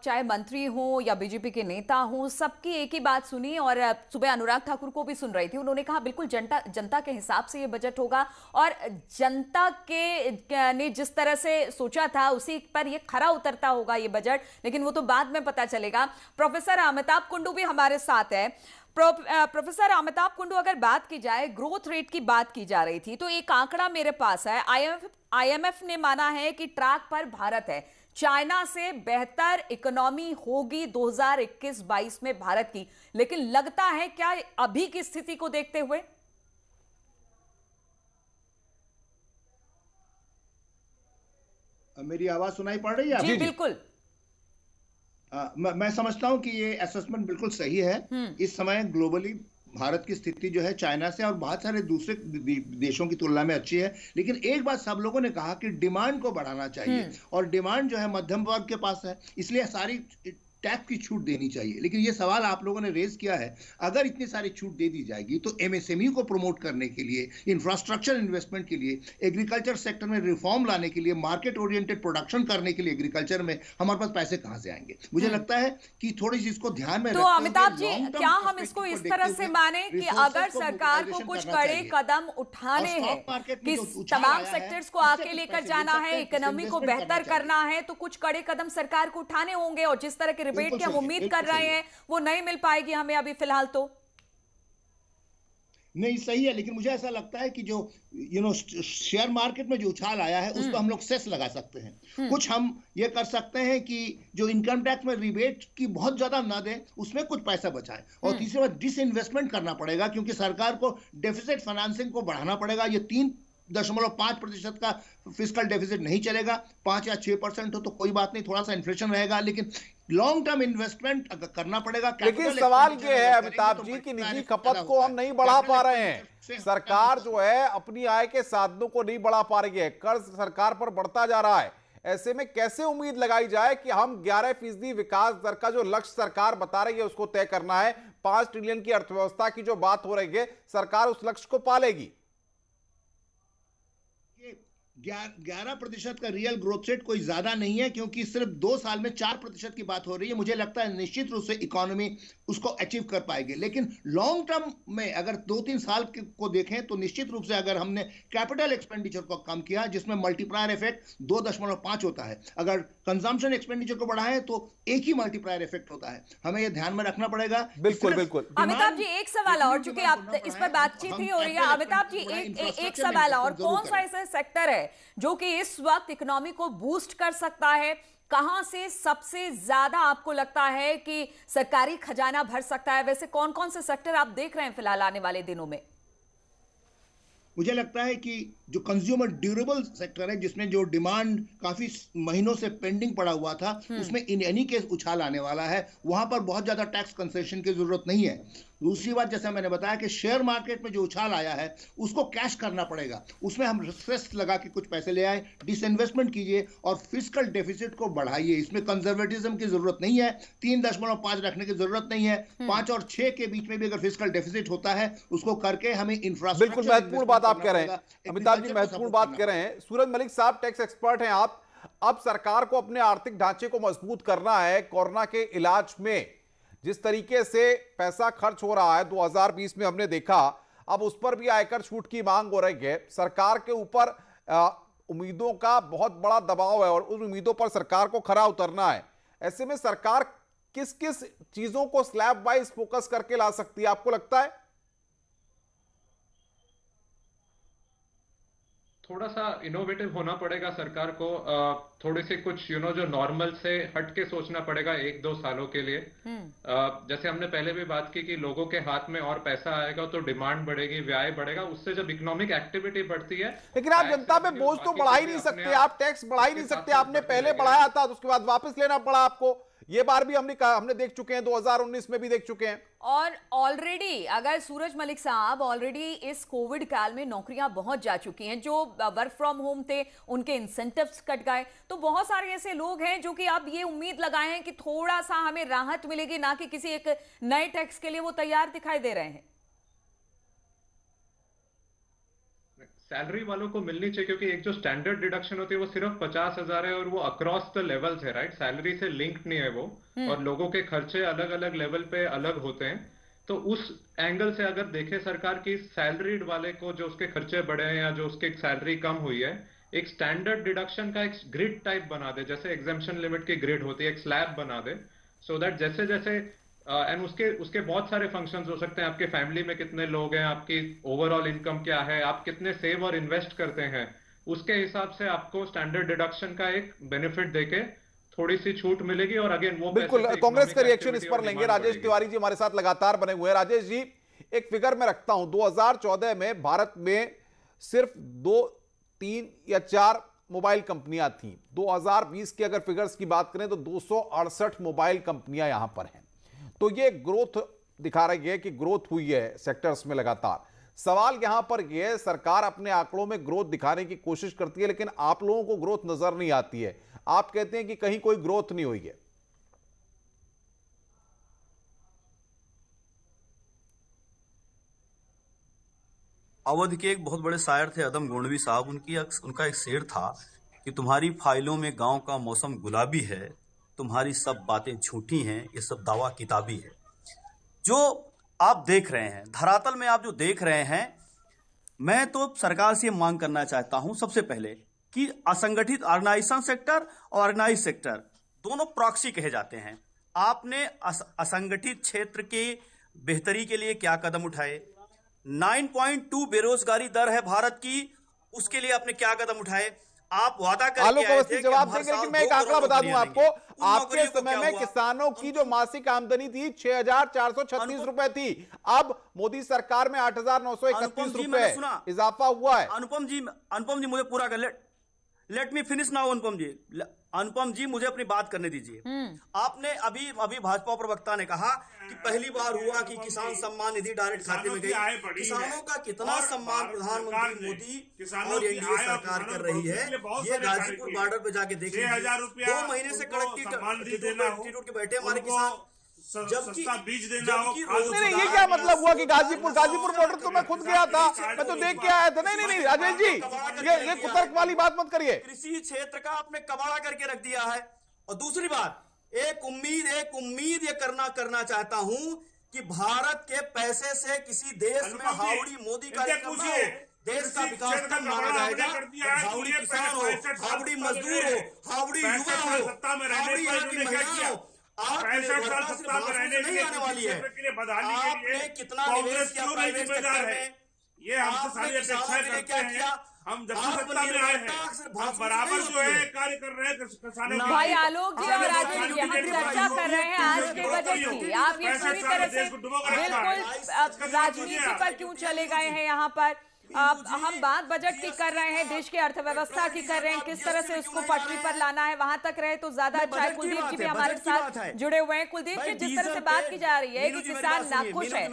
चाहे मंत्री हो या बीजेपी के नेता हो, सबकी एक ही बात सुनी और सुबह अनुराग ठाकुर को भी सुन रही थी। उन्होंने कहा बिल्कुल जनता के हिसाब से ये बजट होगा और जनता के ने जिस तरह से सोचा था उसी पर ये खरा उतरता होगा ये बजट, लेकिन वो तो बाद में पता चलेगा। प्रोफेसर अमिताभ कुंडू भी हमारे साथ है। प्रोफेसर अमिताभ कुंडू, अगर बात की जाए ग्रोथ रेट की बात की जा रही थी तो एक आंकड़ा मेरे पास है। आईएमएफ ने माना है कि ट्रैक पर भारत है, चाइना से बेहतर इकोनॉमी होगी 2021-22 में भारत की, लेकिन लगता है क्या अभी की स्थिति को देखते हुए? मेरी आवाज सुनाई पड़ रही है? जी बिल्कुल। मैं समझता हूं कि ये असेसमेंट बिल्कुल सही है। इस समय ग्लोबली भारत की स्थिति जो है चाइना से और बहुत सारे दूसरे देशों की तुलना में अच्छी है, लेकिन एक बात सब लोगों ने कहा कि डिमांड को बढ़ाना चाहिए और डिमांड जो है मध्यम वर्ग के पास है, इसलिए सारी टैक्स की छूट देनी चाहिए। लेकिन ये सवाल आप लोगों ने रेज किया है, अगर इतनी सारी छूट दे दी जाएगी तो एमएसएमई को प्रमोट करने के लिए, इंफ्रास्ट्रक्चर इन्वेस्टमेंट के लिए, एग्रीकल्चर सेक्टर में रिफॉर्म लाने के लिए, मार्केट ओरिएंटेड प्रोडक्शन करने के लिए एग्रीकल्चर में हमारे पास पैसे कहां से आएंगे? मुझे लगता है कि थोड़ी सी इसको ध्यान में तो अमिताभ जी, क्या हम इसको इस तरह से माने कि अगर सरकार को कुछ कड़े कदम उठाने हैं कि तमाम सेक्टर्स को आगे लेकर जाना है, इकोनॉमी को बेहतर करना है, तो कुछ कड़े कदम सरकार को उठाने होंगे और जिस तरह के रिबेट की हम उम्मीद कर रहे हैं वो नहीं मिल पाएगी हमें अभी फिलहाल? तो नहीं, सही है, लेकिन मुझे ऐसा लगता है कि जो शेयर मार्केट में जो उछाल आया है उस पर हम लोग सेस लगा सकते हैं। कुछ हम ये कर सकते हैं कि जो इनकम टैक्स में रिबेट की बहुत ज्यादा ना दें, उसमें कुछ पैसा बचाएं। और तीसरी बात, डिसइन्वेस्टमेंट करना पड़ेगा, क्योंकि सरकार को डेफिसिट फाइनेंसिंग को बढ़ाना पड़ेगा। ये 3.5% का फिस्कल डेफिसिट नहीं चलेगा। 5 या 6% हो तो कोई बात नहीं, थोड़ा सा इन्फ्लेशन रहेगा, लेकिन लॉन्ग टर्म इन्वेस्टमेंट करना पड़ेगा। लेकिन सवाल ये है अमिताभ जी कि निजी खपत को हम नहीं बढ़ा पा रहे हैं। सरकार जो है अपनी आय के साधनों को नहीं बढ़ा पा रही है, कर्ज सरकार पर बढ़ता जा रहा है। ऐसे में कैसे उम्मीद लगाई जाए कि हम 11% विकास दर का जो लक्ष्य सरकार बता रही है उसको तय करना है, 5 ट्रिलियन की अर्थव्यवस्था की जो बात हो रही है, सरकार उस लक्ष्य को पालेगी? 11% का रियल ग्रोथ रेट कोई ज्यादा नहीं है, क्योंकि सिर्फ 2 साल में 4% की बात हो रही है। मुझे लगता है निश्चित रूप से इकोनॉमी उसको अचीव कर पाएगी, लेकिन लॉन्ग टर्म में अगर 2-3 साल को देखें तो निश्चित रूप से अगर हमने कैपिटल एक्सपेंडिचर को कम किया, जिसमें मल्टीप्लायर इफेक्ट 2.5 होता है, अगर कंजम्पशन एक्सपेंडिचर को बढ़ाए तो 1 ही मल्टीप्लायर इफेक्ट होता है। हमें यह ध्यान में रखना पड़ेगा। बिल्कुल बिल्कुल। अमिताभ जी, एक सवाल और, चूंकि आप इस पर बातचीत ही हो रही है, अमिताभ जी एक सवाल और, कौन सा ऐसा सेक्टर है जो कि इस वक्त इकोनॉमी को बूस्ट कर सकता है? कहां से सबसे ज्यादा आपको लगता है कि सरकारी खजाना भर सकता है? वैसे कौन कौन से सेक्टर आप देख रहे हैं फिलहाल आने वाले दिनों में? मुझे लगता है कि जो कंज्यूमर ड्यूरेबल सेक्टर है, जिसमें जो डिमांड काफी महीनों से पेंडिंग पड़ा हुआ था, उसमें इन एनी केस उछाल आने वाला है। वहां पर बहुत ज्यादा टैक्स कंसेशन की जरूरत नहीं है। दूसरी बात, जैसा मैंने बताया कि शेयर मार्केट में जो उछाल आया है उसको कैश करना पड़ेगा, उसमें हम रिस्क लगा के कुछ पैसे ले आए, डिसइन्वेस्टमेंट कीजिए और फिस्कल डेफिसिट को बढ़ाइए। इसमें कंजर्वेटिज्म की जरूरत नहीं है, 3.5 रखने की जरूरत नहीं है। 5 और 6 के बीच में भी अगर फिस्कल डेफिसिट होता है उसको करके हमें इंफ्रास्ट्रक्चर। बिल्कुल महत्वपूर्ण बात आप कह रहे हैं अमिताभ जी, महत्वपूर्ण बात कह रहे हैं। सूरज मलिक साहब टैक्स एक्सपर्ट हैं आप। अब सरकार को अपने आर्थिक ढांचे को मजबूत करना है। कोरोना के इलाज में जिस तरीके से पैसा खर्च हो रहा है 2020 में हमने देखा, अब उस पर भी आयकर छूट की मांग हो रही है। सरकार के ऊपर उम्मीदों का बहुत बड़ा दबाव है और उन उम्मीदों पर सरकार को खरा उतरना है। ऐसे में सरकार किस किस चीजों को स्लैब वाइज फोकस करके ला सकती है, आपको लगता है? थोड़ा सा इनोवेटिव होना पड़ेगा सरकार को। थोड़े से कुछ जो नॉर्मल से हट के सोचना पड़ेगा 1-2 सालों के लिए। जैसे हमने पहले भी बात की कि लोगों के हाथ में और पैसा आएगा तो डिमांड बढ़ेगी, व्यय बढ़ेगा, उससे जब इकोनॉमिक एक्टिविटी बढ़ती है। लेकिन आप जनता पे बोझ तो बढ़ा ही नहीं सकते, आप टैक्स बढ़ा ही नहीं सकते। आपने पहले बढ़ाया था तो उसके बाद वापस लेना पड़ा आपको। ये बार भी हमने देख चुके हैं, 2019 में भी देख चुके हैं। और ऑलरेडी अगर सूरज मलिक साहब ऑलरेडी इस कोविड काल में नौकरियां बहुत जा चुकी हैं, जो वर्क फ्रॉम होम थे उनके इंसेंटिव्स कट गए, तो बहुत सारे ऐसे लोग हैं जो कि अब ये उम्मीद लगाए हैं कि थोड़ा सा हमें राहत मिलेगी, ना कि किसी एक नए टैक्स के लिए वो तैयार दिखाई दे रहे हैं। सैलरी वालों को मिलनी चाहिए, क्योंकि एक जो स्टैंडर्ड डिडक्शन होती है वो सिर्फ 50,000 है और वो अक्रॉस द लेवल्स है, राइट? सैलरी से लिंक्ड नहीं है वो, और लोगों के खर्चे अलग अलग लेवल पे अलग होते हैं। तो उस एंगल से अगर देखे सरकार की सैलरीड वाले को जो उसके खर्चे बढ़े हैं या जो उसकी सैलरी कम हुई है, एक स्टैंडर्ड डिडक्शन का एक ग्रिड टाइप बना दे, जैसे एग्जेम्पशन लिमिट की ग्रिड होती है, एक स्लैब बना दे, सो दैट जैसे जैसे एंड उसके बहुत सारे फंक्शंस हो सकते हैं। आपके फैमिली में कितने लोग हैं, आपकी ओवरऑल इनकम क्या है, आप कितने सेव और इन्वेस्ट करते हैं, उसके हिसाब से आपको स्टैंडर्ड डिडक्शन का एक बेनिफिट देके थोड़ी सी छूट मिलेगी। और अगेन वो बिल्कुल कांग्रेस का रिएक्शन इस पर लेंगे। राजेश तिवारी जी हमारे साथ लगातार बने हुए हैं। राजेश जी, एक फिगर में रखता हूं, 2014 में भारत में सिर्फ 2, 3 या 4 मोबाइल कंपनियां थी। 2020 के अगर फिगर्स की बात करें तो 268 मोबाइल कंपनियां यहां पर हैं। तो ये ग्रोथ दिखा रही है कि ग्रोथ हुई है सेक्टर्स में लगातार। सवाल यहां पर यह है, सरकार अपने आंकड़ों में ग्रोथ दिखाने की कोशिश करती है, लेकिन आप लोगों को ग्रोथ नजर नहीं आती है। आप कहते हैं कि कहीं कोई ग्रोथ नहीं हुई है। अवध के एक बहुत बड़े शायर थे अदम गोंडवी साहब, उनका एक शेर था कि तुम्हारी फाइलों में गांव का मौसम गुलाबी है, तुम्हारी सब बातें झूठी हैं, ये सब दावा किताबी है। जो आप देख रहे हैं धरातल में, आप जो देख रहे हैं, मैं तो सरकार से मांग करना चाहता हूं सबसे पहले कि असंगठित ऑर्गेनाइजेशन सेक्टर और ऑर्गेनाइज सेक्टर दोनों प्रॉक्सी कहे जाते हैं। आपने असंगठित क्षेत्र के बेहतरी के लिए क्या कदम उठाए, 9.2 बेरोजगारी दर है भारत की, उसके लिए आपने क्या कदम उठाए? आप वादा करके आलोक आए अवस्थी थे कि जवाब हर देंगे, साल लेकिन मैं एक 2 आंकड़ा करोड़ बता दूं नौकरियां आपको, देंगे। उन आपके नौकरियों को समय क्या में हुआ? किसानों की जो मासिक आमदनी थी 6,436 रुपए थी, अब मोदी सरकार में 8,931 रुपए इजाफा हुआ है। अनुपम जी मुझे पूरा कर लेट मी फिनिश नाउ। अनुपम जी मुझे अपनी बात करने दीजिए। आपने अभी भाजपा प्रवक्ता ने कहा कि पहली बार हुआ कि किसान सम्मान निधि डायरेक्ट खाते में गई। किसानों का कितना सम्मान प्रधानमंत्री मोदी और एनडीए सरकार कर रही है, ये गाजीपुर बॉर्डर पे जाके देख लीजिए। 2 महीने से कड़क एटीट्यूड के बैठे हमारे किसान, जबकि बीज देना हो। नहीं, ये क्या मतलब हुआ कि गाजीपुर बॉर्डर तो मैं खुद गया था, मैं तो देख के आया था। नहीं राजेश जी, ये कुतर्क वाली बात मत करिए। कृषि क्षेत्र का आपने कबाड़ा करके रख दिया है। और दूसरी बात, एक उम्मीद ये करना चाहता हूं कि भारत के पैसे से किसी देश में हावड़ी मोदी कार्यक्रम ना हो। देश का विकास तब माना जाएगा हावड़ी किसान हो, हावड़ी मजदूर हो, हावड़ी युवा हो, हावड़ी यहाँ की महिला हो। आपने सत्ता में रहने के लिए आने वाली है। आपने कितना निवेश किया प्राइवेट सेक्टर में, ये हमसे सारी अपेक्षाएं करते हैं। हम जब सत्ता में आए हैं, हम बराबर जो है कार्य कर रहे हैं किसानों के। भाई आलोक जी और राजेश जी, हम चर्चा कर रहे हैं आज के बजट की। आप ये पूरी तरह से बिल्कुल राजनीति पर क्यों चले गए हैं यहाँ पर? हम बात बजट की कर रहे हैं, देश की अर्थव्यवस्था की कर रहे हैं, किस तरह से उसको पटरी पर लाना है, वहां तक रहे तो ज्यादा अच्छा है। कुलदीप जी भी हमारे साथ जुड़े हुए हैं। कुलदीप जी, जिस तरह से बात की जा रही है कि किसान नाखुश है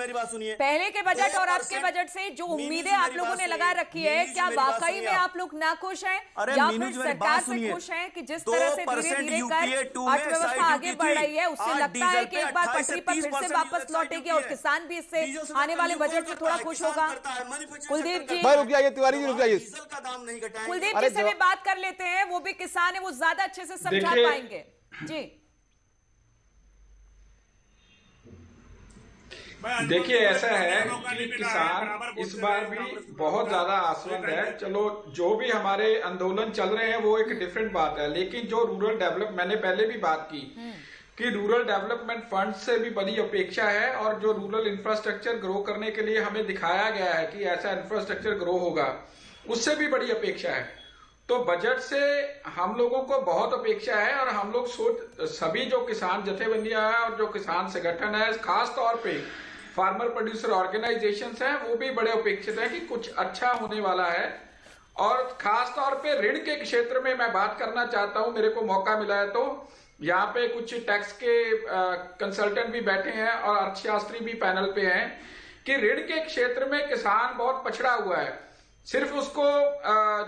पहले के बजट और अब के बजट से, जो उम्मीदें आप लोगों ने लगा रखी है, क्या वाकई में आप लोग नाखुश हैं या फिर सरकार से खुश हैं कि जिस तरह से धीरे धीरे कर अर्थव्यवस्था आगे बढ़ रही है, उससे लगता है कि एक बार पटरी पर फिर से वापस लौटेगी और किसान भी इससे आने वाले बजट से थोड़ा खुश होगा? कुलदीप भाई रुक जाइए, तिवारी जी रुक जाइए। कुलदीप जी से भी बात कर लेते हैं, वो भी किसान है, वो ज्यादा अच्छे से समझा पाएंगे। जी देखिए, ऐसा है कि किसान इस बार भी बहुत ज्यादा आश्वस्त है। चलो, जो भी हमारे आंदोलन चल रहे हैं वो एक डिफरेंट बात है, लेकिन जो रूरल डेवलप, मैंने पहले भी बात की कि रूरल डेवलपमेंट फंड से भी बड़ी अपेक्षा है, और जो रूरल इंफ्रास्ट्रक्चर ग्रो करने के लिए हमें दिखाया गया है कि ऐसा इंफ्रास्ट्रक्चर ग्रो होगा, उससे भी बड़ी अपेक्षा है। तो बजट से हम लोगों को बहुत अपेक्षा है, और हम लोग सभी जो किसान जथेबंदियां हैं और जो किसान संगठन है, खास तौर पे फार्मर प्रोड्यूसर ऑर्गेनाइजेशंस हैं, वो भी बड़े अपेक्षित है कि कुछ अच्छा होने वाला है। और खास तौर पे ऋण के क्षेत्र में मैं बात करना चाहता हूं, मेरे को मौका मिला है तो यहाँ पे कुछ टैक्स के कंसल्टेंट भी बैठे हैं और अर्थशास्त्री भी पैनल पे हैं कि ऋण के क्षेत्र में किसान बहुत पछड़ा हुआ है। सिर्फ उसको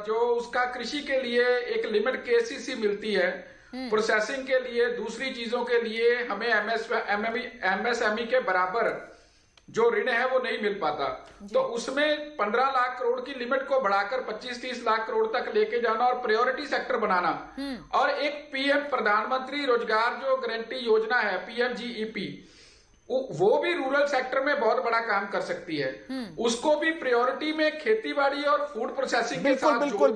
जो उसका कृषि के लिए एक लिमिट केसीसी मिलती है, प्रोसेसिंग के लिए, दूसरी चीजों के लिए हमें एमएसएमई के बराबर जो ऋण है वो नहीं मिल पाता। तो उसमें 15 लाख करोड़ की लिमिट को बढ़ाकर 25-30 लाख करोड़ तक लेके जाना और प्रायोरिटी सेक्टर बनाना, और एक पीएम प्रधानमंत्री रोजगार जो गारंटी योजना है PMGEP, वो भी रूरल सेक्टर में बहुत बड़ा काम कर सकती है। उसको भी प्रायोरिटी में खेतीबाड़ी और फूड प्रोसेसिंग के साथ बिल्कुल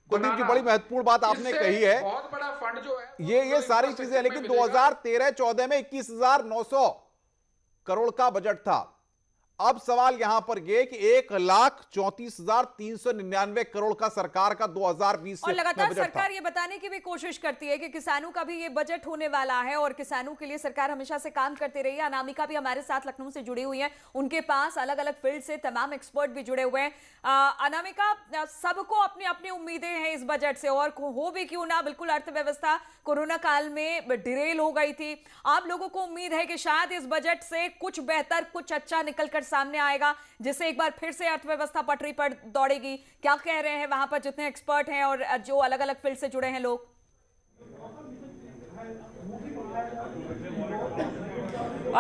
कुलदीप जी, बड़ी महत्वपूर्ण बात आपने कही है। बहुत बड़ा फंड जो है ये सारी चीजें, लेकिन 2013-14 में 21,900 करोड़ का बजट था। अब सवाल यहां पर ये कि 1,34,399 करोड़ का सरकार का 2020 और लगातार सरकार ये बताने की भी कोशिश करती है कि किसानों का भी ये बजट होने वाला है और किसानों के लिए सरकार हमेशा से काम करती रही है। अनामिका भी हमारे साथ लखनऊ से जुड़ी हुई है, उनके पास अलग अलग फील्ड से तमाम एक्सपर्ट भी जुड़े हुए हैं। अनामिका, सबको अपनी अपनी उम्मीदें हैं इस बजट से, और हो भी क्यों ना, बिल्कुल अर्थव्यवस्था कोरोना काल में डिरेल हो गई थी। आप लोगों को उम्मीद है कि शायद इस बजट से कुछ बेहतर, कुछ अच्छा निकलकर सामने आएगा, जिससे एक बार फिर से अर्थव्यवस्था पटरी पर दौड़ेगी। क्या कह रहे हैं वहां पर जितने एक्सपर्ट हैं और जो अलग अलग फील्ड से जुड़े हैं लोग?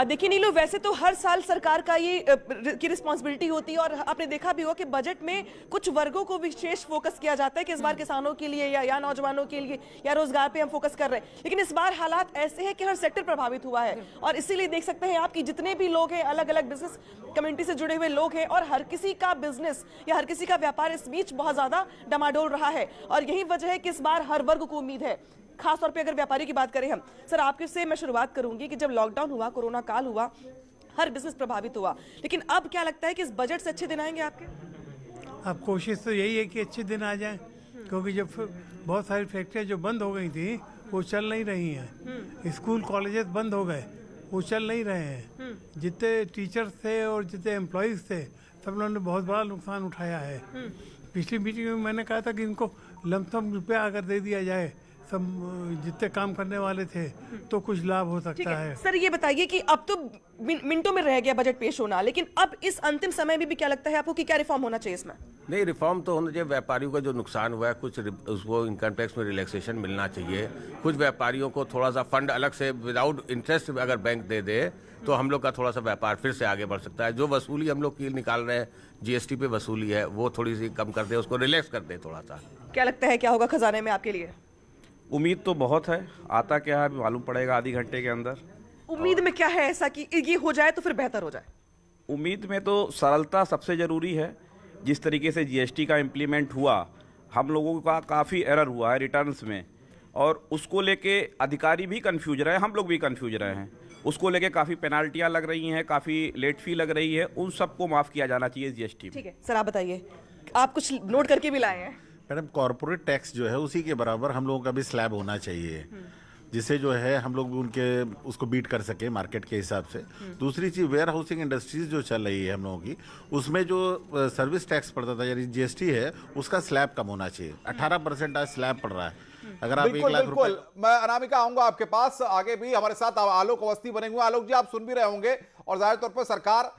देखिए नीलू, वैसे तो हर साल सरकार का ये की रिस्पॉन्सिबिलिटी होती है, और आपने देखा भी होगा कि बजट में कुछ वर्गों को विशेष फोकस किया जाता है कि इस बार किसानों के लिए या नौजवानों के लिए या रोजगार पे हम फोकस कर रहे हैं। लेकिन इस बार हालात ऐसे हैं कि हर सेक्टर प्रभावित हुआ है, और इसीलिए देख सकते हैं आप कि जितने भी लोग हैं, अलग अलग बिजनेस कम्युनिटी से जुड़े हुए लोग हैं, और हर किसी का बिजनेस या हर किसी का व्यापार इस बीच बहुत ज्यादा डमाडोल रहा है। और यही वजह है कि इस बार हर वर्ग को उम्मीद है। खासतौर पे अगर व्यापारी की बात करें हम, सर आपके से मैं शुरुआत करूंगी कि जब लॉकडाउन हुआ, कोरोना काल हुआ, हर बिजनेस प्रभावित हुआ, लेकिन अब क्या लगता है कि इस बजट से अच्छे दिन आएंगे आपके? अब कोशिश तो यही है कि अच्छे दिन आ जाएं, क्योंकि जब बहुत सारी फैक्ट्रियाँ जो बंद हो गई थी वो चल नहीं रही हैं, स्कूल कॉलेजेस बंद हो गए वो चल नहीं रहे हैं, जितने टीचर्स थे और जितने एम्प्लॉयज़ थे सब लोगों ने बहुत बड़ा नुकसान उठाया है। पिछली मीटिंग में मैंने कहा था कि इनको लमसम रुपया अगर दे दिया जाए सब जितने काम करने वाले थे तो कुछ लाभ हो सकता है। सर ये बताइए कि अब तो मिनटों में रह गया बजट पेश होना, लेकिन अब इस अंतिम समय में भी क्या लगता है आपको कि क्या रिफॉर्म होना चाहिए इसमें? नहीं, रिफॉर्म तो होना चाहिए। व्यापारियों का जो नुकसान हुआ है कुछ उसको इनकम टैक्स में रिलैक्सेशन मिलना चाहिए। कुछ व्यापारियों को थोड़ा सा फंड अलग से विदाउट इंटरेस्ट अगर बैंक दे दे तो हम लोग का थोड़ा सा व्यापार फिर से आगे बढ़ सकता है। जो वसूली हम लोग की निकाल रहे हैं जीएसटी पे वसूली है वो थोड़ी सी कम कर दे, उसको रिलैक्स कर दे थोड़ा सा। क्या लगता है क्या होगा खजाने में आपके लिए? उम्मीद तो बहुत है, आता क्या है मालूम पड़ेगा आधी घंटे के अंदर। उम्मीद में क्या है ऐसा कि ये हो जाए तो फिर बेहतर हो जाए? उम्मीद में तो सरलता सबसे ज़रूरी है। जिस तरीके से जीएसटी का इम्प्लीमेंट हुआ, हम लोगों का काफ़ी एरर हुआ है रिटर्न्स में, और उसको लेके अधिकारी भी कंफ्यूज रहे, हम लोग भी कंफ्यूज रहे हैं। उसको लेके काफ़ी पेनाल्टियाँ लग रही हैं, काफ़ी लेट फी लग रही है, उन सबको माफ़ किया जाना चाहिए जीएसटी में। ठीक है सर, आप बताइए, आप कुछ नोट करके भी लाए हैं? मैडम, कॉर्पोरेट टैक्स जो है उसी के बराबर हम लोगों का भी स्लैब होना चाहिए, जिससे जो है हम लोग उनके उसको बीट कर सके मार्केट के हिसाब से। दूसरी चीज़, वेयर हाउसिंग इंडस्ट्रीज जो चल रही है हम लोगों की, उसमें जो सर्विस टैक्स पड़ता था यानी जीएसटी है उसका स्लैब कम होना चाहिए। 18% आज स्लैब पड़ रहा है। अगर आप 1 लाख रुपए, मैं अनामिका आऊंगा आपके पास, आगे भी हमारे साथ आलोक अवस्थी बने हुए। आलोक जी, आप सुन भी रहे होंगे और जाहिर तौर पर सरकार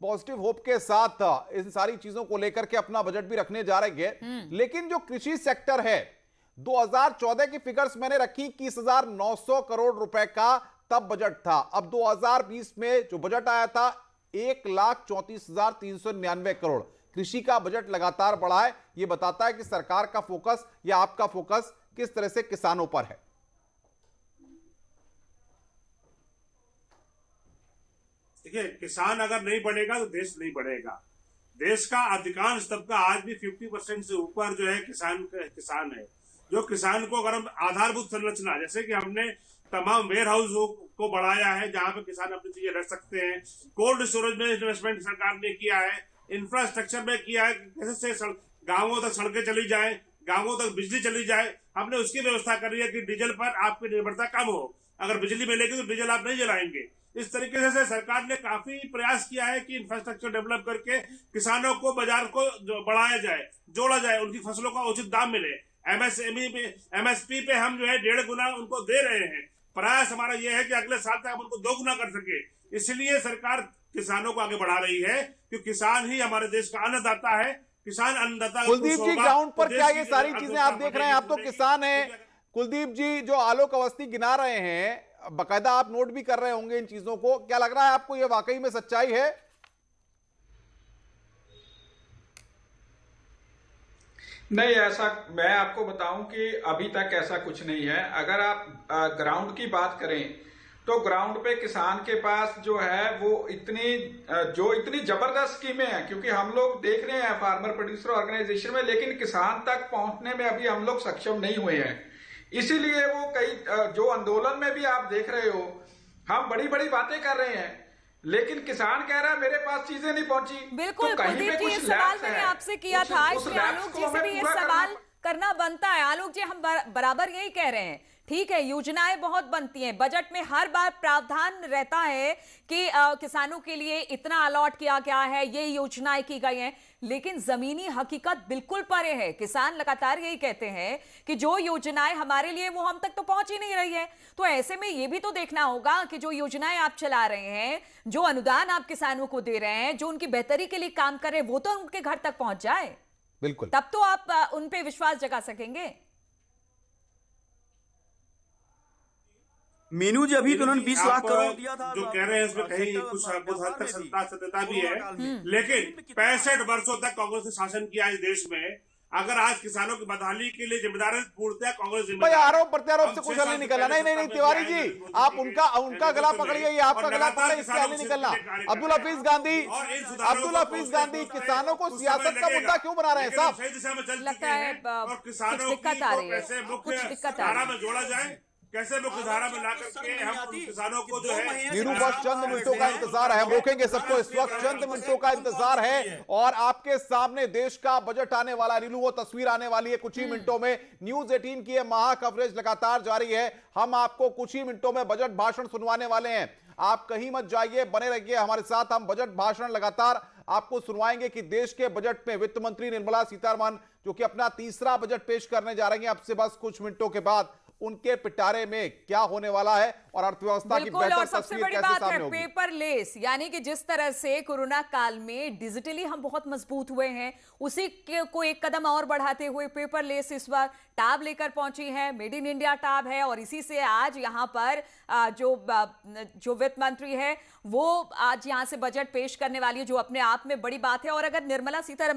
पॉजिटिव होप के साथ इन सारी चीजों को लेकर के अपना बजट भी रखने जा रही है। लेकिन जो कृषि सेक्टर है, 2014 की फिगर्स मैंने रखी, 21,900 करोड़ रुपए का तब बजट था। अब 2020 में जो बजट आया था 1,34,399 करोड़। कृषि का बजट लगातार बढ़ा है। यह बताता है कि सरकार का फोकस या आपका फोकस किस तरह से किसानों पर है। देखिए, किसान अगर नहीं बढ़ेगा तो देश नहीं बढ़ेगा। देश का अधिकांश तबका आज भी 50% से ऊपर जो है किसान है। जो किसान को अगर हम आधारभूत संरचना, जैसे कि हमने तमाम वेयर हाउस को बढ़ाया है जहां पे किसान अपनी चीजें रख सकते हैं, कोल्ड स्टोरेज में इन्वेस्टमेंट सरकार ने किया है, इंफ्रास्ट्रक्चर में किया है, कैसे गांवों तक सड़कें चली जाए, गांवों तक बिजली चली जाए, हमने उसकी व्यवस्था करी है कि डीजल पर आपकी निर्भरता कम हो। अगर बिजली मिलेगी तो डीजल आप नहीं जलाएंगे। इस तरीके से सरकार ने काफी प्रयास किया है कि इंफ्रास्ट्रक्चर डेवलप करके किसानों को बाजार को बढ़ाया जाए, जोड़ा जाए, उनकी फसलों का उचित दाम मिले। एमएसपी पे हम जो है 1.5 गुना उनको दे रहे हैं। प्रयास हमारा यह है कि अगले साल तक हम उनको 2 गुना कर सके। इसलिए सरकार किसानों को आगे बढ़ा रही है, क्योंकि किसान ही हमारे देश का अन्नदाता है। किसान अन्नदाता। कुलदीप जी, ग्राउंड पर क्या ये सारी चीजें आप देख रहे हैं? आप तो किसान हैं। कुलदीप जी, जो आलोक अवस्थी गिना रहे हैं, बाकायदा आप नोट भी कर रहे होंगे इन चीजों को, क्या लग रहा है आपको ये वाकई में सच्चाई है? नहीं, ऐसा मैं आपको बताऊं कि अभी तक ऐसा कुछ नहीं है। अगर आप ग्राउंड की बात करें तो ग्राउंड पे किसान के पास जो है वो इतनी जबरदस्त स्कीमें हैं, क्योंकि हम लोग देख रहे हैं फार्मर प्रोड्यूसर ऑर्गेनाइजेशन में, लेकिन किसान तक पहुंचने में अभी हम लोग सक्षम नहीं हुए हैं। इसीलिए वो कई जो आंदोलन में भी आप देख रहे हो, हम बड़ी बड़ी बातें कर रहे हैं, लेकिन किसान कह रहा है मेरे पास चीजें नहीं पहुंची। बिल्कुल कुलदीप जी, ये सवाल मैंने आपसे किया था, इसलिए आलोक जी से भी ये सवाल करना बनता है। आलोक जी, हम बराबर यही कह रहे हैं, ठीक है योजनाएं बहुत बनती हैं, बजट में हर बार प्रावधान रहता है कि किसानों के लिए इतना अलॉट किया गया है, ये योजनाएं की गई हैं, लेकिन जमीनी हकीकत बिल्कुल परे है। किसान लगातार यही कहते हैं कि जो योजनाएं हमारे लिए वो हम तक तो पहुंच ही नहीं रही है। तो ऐसे में ये भी तो देखना होगा कि जो योजनाएं आप चला रहे हैं, जो अनुदान आप किसानों को दे रहे हैं, जो उनकी बेहतरी के लिए काम कर रहे हैं, वो तो उनके घर तक पहुंच जाए। बिल्कुल, तब तो आप उन पे विश्वास जगा सकेंगे। मीनू जी, अभी तो उन्होंने 20 लाख करोड़ दिया था। जो कह रहे हैं उसमें कहीं कुछ हद तक सत्यता भी है, लेकिन 65 वर्षों तक कांग्रेस ने शासन किया इस देश में। अगर आज किसानों की बदहाली के लिए जिम्मेदार पूर्णतः कांग्रेस जिम्मेदार। आरोप प्रत्यारोप से कुछ हल नहीं निकला। नहीं तिवारी जी, आप उनका गला पकड़िए, ये आपका गला पकड़े, इससे हल नहीं निकलना। अब्दुल हफीज गांधी किसानों को सियासत का मुद्दा क्यों बना रहे हैं साहब? लगता है कुछ दिक्कत आ रही है, कुछ दिक्कत आ रही है। में जोड़ा जाए, कैसे मुख्यधारा में ला करके हम किसानों को जो है। नीरू, बस चंद मिनटों का इंतजार है, हम रोकेंगे सबको इस वक्त, चंद मिनटों का इंतजार है और आपके सामने देश का बजट आने वाला। नीरू, वो तस्वीर आने वाली है कुछ ही मिनटों में। न्यूज 18 की ये महा कवरेज लगातार जारी है, हम आपको कुछ ही मिनटों में बजट भाषण सुनवाने वाले हैं। आप कहीं मत जाइए, बने रहिए हमारे साथ। हम बजट भाषण लगातार आपको सुनवाएंगे कि देश के बजट में वित्त मंत्री निर्मला सीतारमण जो कि अपना तीसरा बजट पेश करने जा रही हैं अब से बस कुछ मिनटों के बाद, उनके पिटारे में क्या होने वाला है और अर्थव्यवस्था की बेहतर और सबसे बड़ी बात है पेपरलेस, यानी कि जिस तरह से कोरोना काल में डिजिटली हम बहुत मजबूत हुए हैं, उसी को एक कदम और बढ़ाते हुए पेपरलेस इस बार टैब लेकर पहुंची है। मेड इन इंडिया टैब है और इसी से आज यहां पर जो वित्त मंत्री है वो आज यहां से बजट पेश करने वाली है, जो अपने आप में बड़ी बात है। और अगर निर्मला सीतारमण